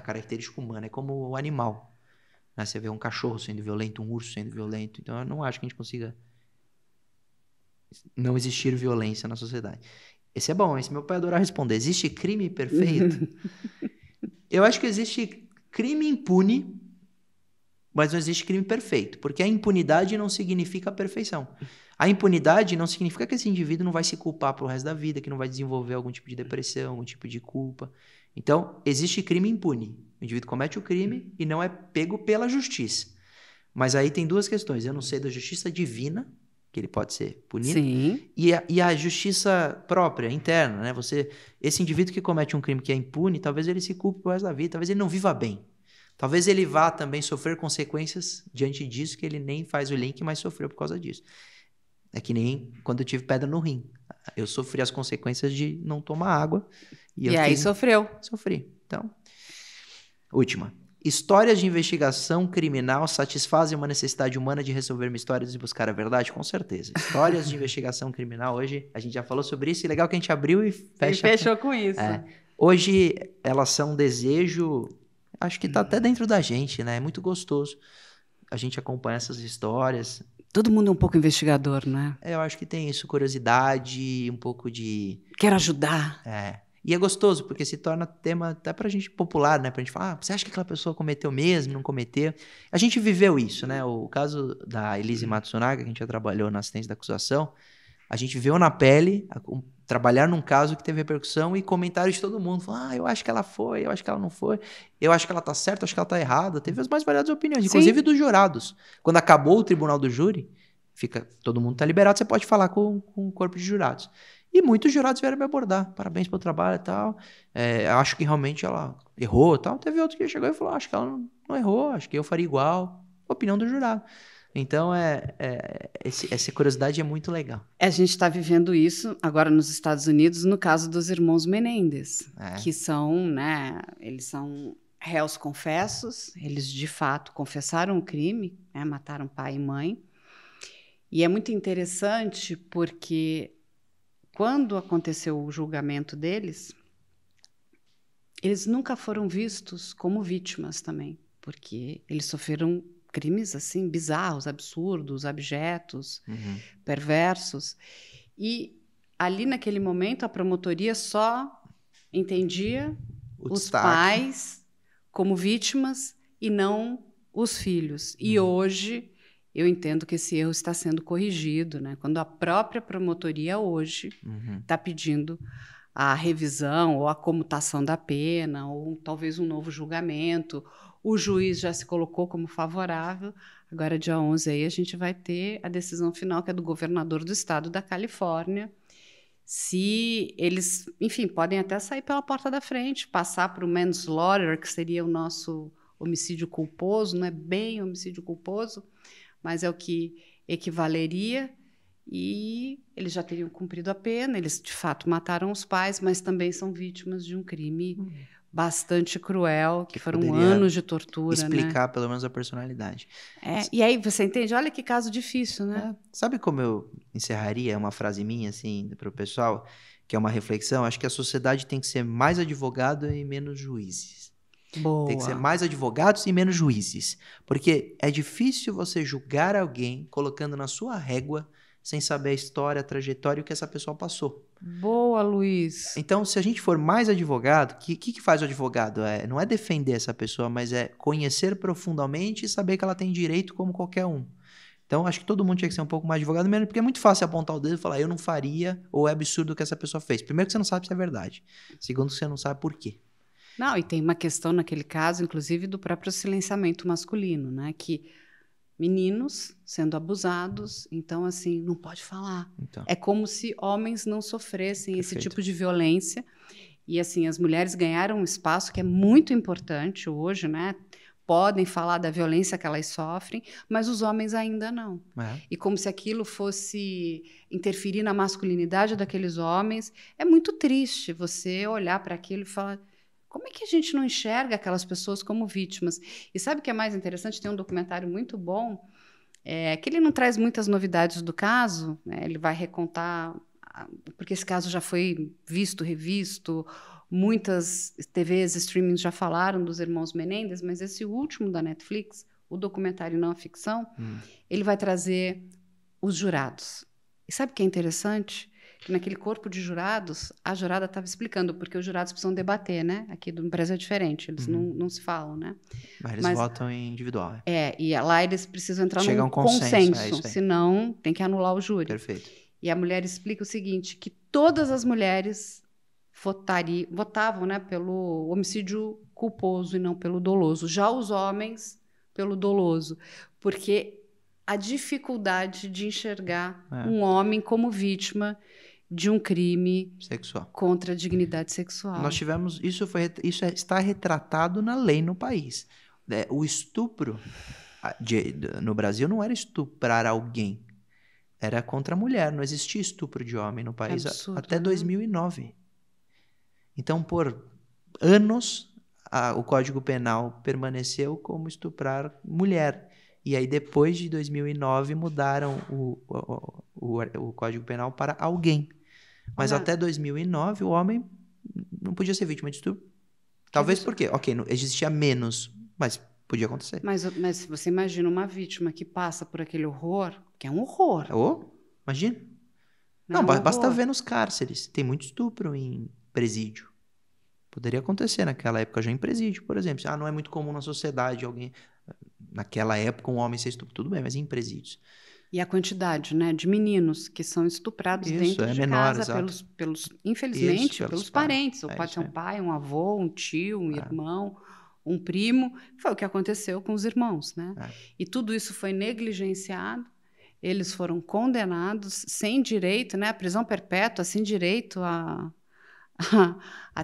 característica humana. É como o animal. Né? Você vê um cachorro sendo violento, um urso sendo violento. Então, eu não acho que a gente consiga não existir violência na sociedade. Esse é bom, esse meu pai adora responder. Existe crime perfeito? Eu acho que existe crime impune, mas não existe crime perfeito, porque a impunidade não significa a perfeição. A impunidade não significa que esse indivíduo não vai se culpar pro resto da vida, que não vai desenvolver algum tipo de depressão, algum tipo de culpa. Então, existe crime impune. O indivíduo comete o crime e não é pego pela justiça. Mas aí tem duas questões. Eu não sei da justiça divina, que ele pode ser punido, Sim. e a justiça própria, interna, né? Esse indivíduo que comete um crime que é impune, talvez ele se culpe pro resto da vida, talvez ele não viva bem. Talvez ele vá também sofrer consequências diante disso, que ele nem faz o link, mas sofreu por causa disso. É que nem quando eu tive pedra no rim. Eu sofri as consequências de não tomar água. E aí sofreu. Sofri. Então, última. Histórias de investigação criminal satisfazem uma necessidade humana de resolver mistérios e buscar a verdade? Com certeza. Histórias de investigação criminal, hoje, a gente já falou sobre isso, e legal que a gente abriu e fechou com isso. Hoje, elas são um desejo, acho que tá até dentro da gente, né? É muito gostoso a gente acompanhar essas histórias. Todo mundo é um pouco investigador, né? Eu acho que tem isso, curiosidade, um pouco de... Quero ajudar. E é gostoso, porque se torna tema até pra gente popular, né? Pra gente falar, você acha que aquela pessoa cometeu mesmo, não cometeu? A gente viveu isso, né? O caso da Elise Matsunaga, que a gente já trabalhou na assistência da acusação, a gente viu na pele trabalhar num caso que teve repercussão e comentários de todo mundo. Falando, eu acho que ela foi, eu acho que ela não foi, eu acho que ela tá certa, eu acho que ela tá errada. Teve as mais variadas opiniões, inclusive dos jurados. Quando acabou o tribunal do júri, todo mundo tá liberado, você pode falar com o corpo de jurados. E muitos jurados vieram me abordar. Parabéns pelo trabalho e tal. Acho que realmente ela errou e tal. Teve outro que chegou e falou, acho que ela não errou, acho que eu faria igual. Opinião do jurado. Então, essa curiosidade é muito legal. A gente está vivendo isso agora nos Estados Unidos, no caso dos irmãos Menendez, que são, né, eles são réus confessos, eles de fato confessaram o crime, né, mataram pai e mãe. E é muito interessante porque quando aconteceu o julgamento deles, eles nunca foram vistos como vítimas também, porque eles sofreram crimes assim bizarros, absurdos, abjetos, perversos. E ali naquele momento a promotoria só entendia os pais como vítimas e não os filhos. E hoje eu entendo que esse erro está sendo corrigido, né? Quando a própria promotoria hoje está pedindo a revisão ou a comutação da pena, ou talvez um novo julgamento. O juiz já se colocou como favorável. Agora, dia 11, aí, a gente vai ter a decisão final, que é do governador do estado da Califórnia. Se eles, enfim, podem até sair pela porta da frente, passar para o manslaughter, que seria o nosso homicídio culposo, não é bem homicídio culposo, mas é o que equivaleria, e eles já teriam cumprido a pena, eles de fato mataram os pais, mas também são vítimas de um crime bastante cruel, que foram anos de tortura, explicar pelo menos a personalidade. E aí você entende? Olha que caso difícil, né? Sabe como eu encerraria uma frase minha, assim, para o pessoal, que é uma reflexão? Acho que a sociedade tem que ser mais advogado e menos juízes. Boa. Tem que ser mais advogados e menos juízes. Porque é difícil você julgar alguém colocando na sua régua sem saber a história, a trajetória e o que essa pessoa passou. Boa, Luiz. Então, se a gente for mais advogado, o que faz o advogado? Não é defender essa pessoa, mas é conhecer profundamente e saber que ela tem direito como qualquer um. Então, acho que todo mundo tinha que ser um pouco mais advogado mesmo, porque é muito fácil apontar o dedo e falar, eu não faria, ou é absurdo o que essa pessoa fez. Primeiro que você não sabe se é verdade. Segundo que você não sabe por quê. Não, e tem uma questão naquele caso, inclusive, do próprio silenciamento masculino, né? Que meninos sendo abusados, então, assim, não pode falar. Então. É como se homens não sofressem Perfeito. esse tipo de violência. E, assim, as mulheres ganharam um espaço que é muito importante hoje, né? Podem falar da violência que elas sofrem, mas os homens ainda não. E como se aquilo fosse interferir na masculinidade daqueles homens. É muito triste você olhar para aquilo e falar... Como é que a gente não enxerga aquelas pessoas como vítimas? E sabe o que é mais interessante? Tem um documentário muito bom, que ele não traz muitas novidades do caso, né? Ele vai recontar, porque esse caso já foi visto, revisto, muitas TVs, streamings já falaram dos irmãos Menendez, mas esse último da Netflix, o documentário não ficção, ele vai trazer os jurados. E sabe o que é interessante? Que naquele corpo de jurados, a jurada estava explicando, porque os jurados precisam debater, né? Aqui no Brasil é diferente, eles não se falam, né? Mas eles votam em individual. E lá eles precisam entrar num consenso, senão tem que anular o júri. Perfeito. E a mulher explica o seguinte, que todas as mulheres votavam, né, pelo homicídio culposo e não pelo doloso. Já os homens, pelo doloso. Porque a dificuldade de enxergar um homem como vítima de um crime sexual contra a dignidade sexual. Nós tivemos isso está retratado na lei no país. O estupro no Brasil não era estuprar alguém, era contra a mulher. Não existia estupro de homem no país até 2009. Então, por anos, o Código Penal permaneceu como estuprar mulher. E aí, depois de 2009, mudaram o Código Penal para alguém. Mas até 2009, o homem não podia ser vítima de estupro. Talvez porque, não existia menos, mas podia acontecer. Mas você imagina uma vítima que passa por aquele horror, que é um horror. Imagina. Não, basta ver nos cárceres. Tem muito estupro em presídio. Poderia acontecer naquela época já em presídio, por exemplo. Não é muito comum na sociedade alguém... Naquela época, um homem ser estuprado. Tudo bem, mas em presídios. E a quantidade, né, de meninos que são estuprados dentro de casa infelizmente, pelos parentes. Ou pode ser um pai, um avô, um tio, um irmão, um primo. Foi o que aconteceu com os irmãos, né? E tudo isso foi negligenciado. Eles foram condenados sem direito, né, a prisão perpétua, sem direito a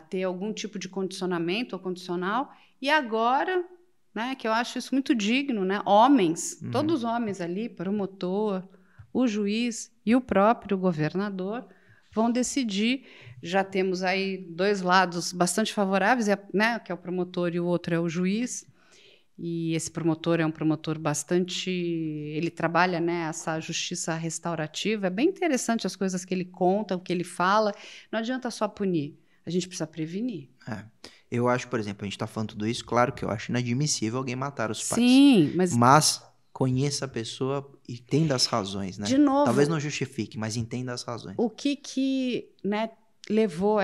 ter algum tipo de condicionamento ou condicional. E agora... Né, que eu acho isso muito digno, né? Homens, todos os homens ali, promotor, o juiz e o próprio governador vão decidir. Já temos aí dois lados bastante favoráveis, né, que é o promotor e o outro é o juiz. E esse promotor é um promotor bastante... Ele trabalha, né, essa justiça restaurativa. É bem interessante as coisas que ele conta, o que ele fala. Não adianta só punir, a gente precisa prevenir. Eu acho, por exemplo, a gente está falando tudo isso, claro que eu acho inadmissível alguém matar os pais. Sim, mas conheça a pessoa e entenda as razões, né? De novo... Talvez não justifique, mas entenda as razões. O que né, levou...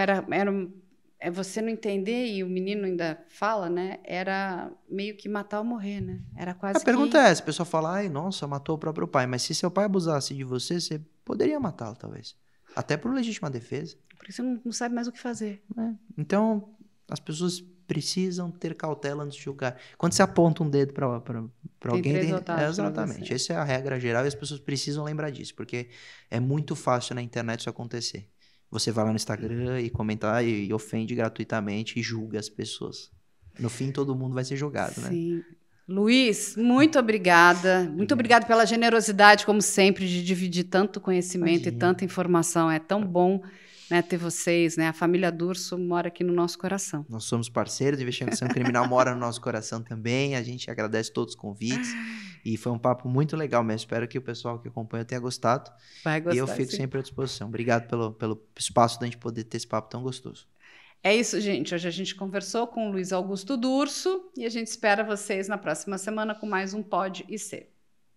você não entender, e o menino ainda fala, né? Era meio que matar ou morrer, né? Era quase A pergunta é essa, a pessoa fala, nossa, matou o próprio pai, mas se seu pai abusasse de você, você poderia matá-lo, talvez. Até por legítima defesa. Porque você não sabe mais o que fazer. Então... As pessoas precisam ter cautela antes de julgar. Quando você aponta um dedo para alguém... Exatamente. Essa é a regra geral e as pessoas precisam lembrar disso, porque é muito fácil na internet isso acontecer. Você vai lá no Instagram e comenta e ofende gratuitamente e julga as pessoas. No fim, todo mundo vai ser julgado, né? Sim. Luiz, muito obrigada. Muito obrigada pela generosidade, como sempre, de dividir tanto conhecimento e tanta informação. É tão bom, né, ter vocês, né? A família Durso mora aqui no nosso coração. Nós somos parceiros, Investigação Criminal mora no nosso coração também. A gente agradece todos os convites e foi um papo muito legal mesmo. Espero que o pessoal que acompanha tenha gostado. Vai gostar, e eu fico sim. sempre à disposição. Obrigado pelo espaço da gente poder ter esse papo tão gostoso. É isso, gente. Hoje a gente conversou com o Luiz Augusto Durso e a gente espera vocês na próxima semana com mais um Pode IC.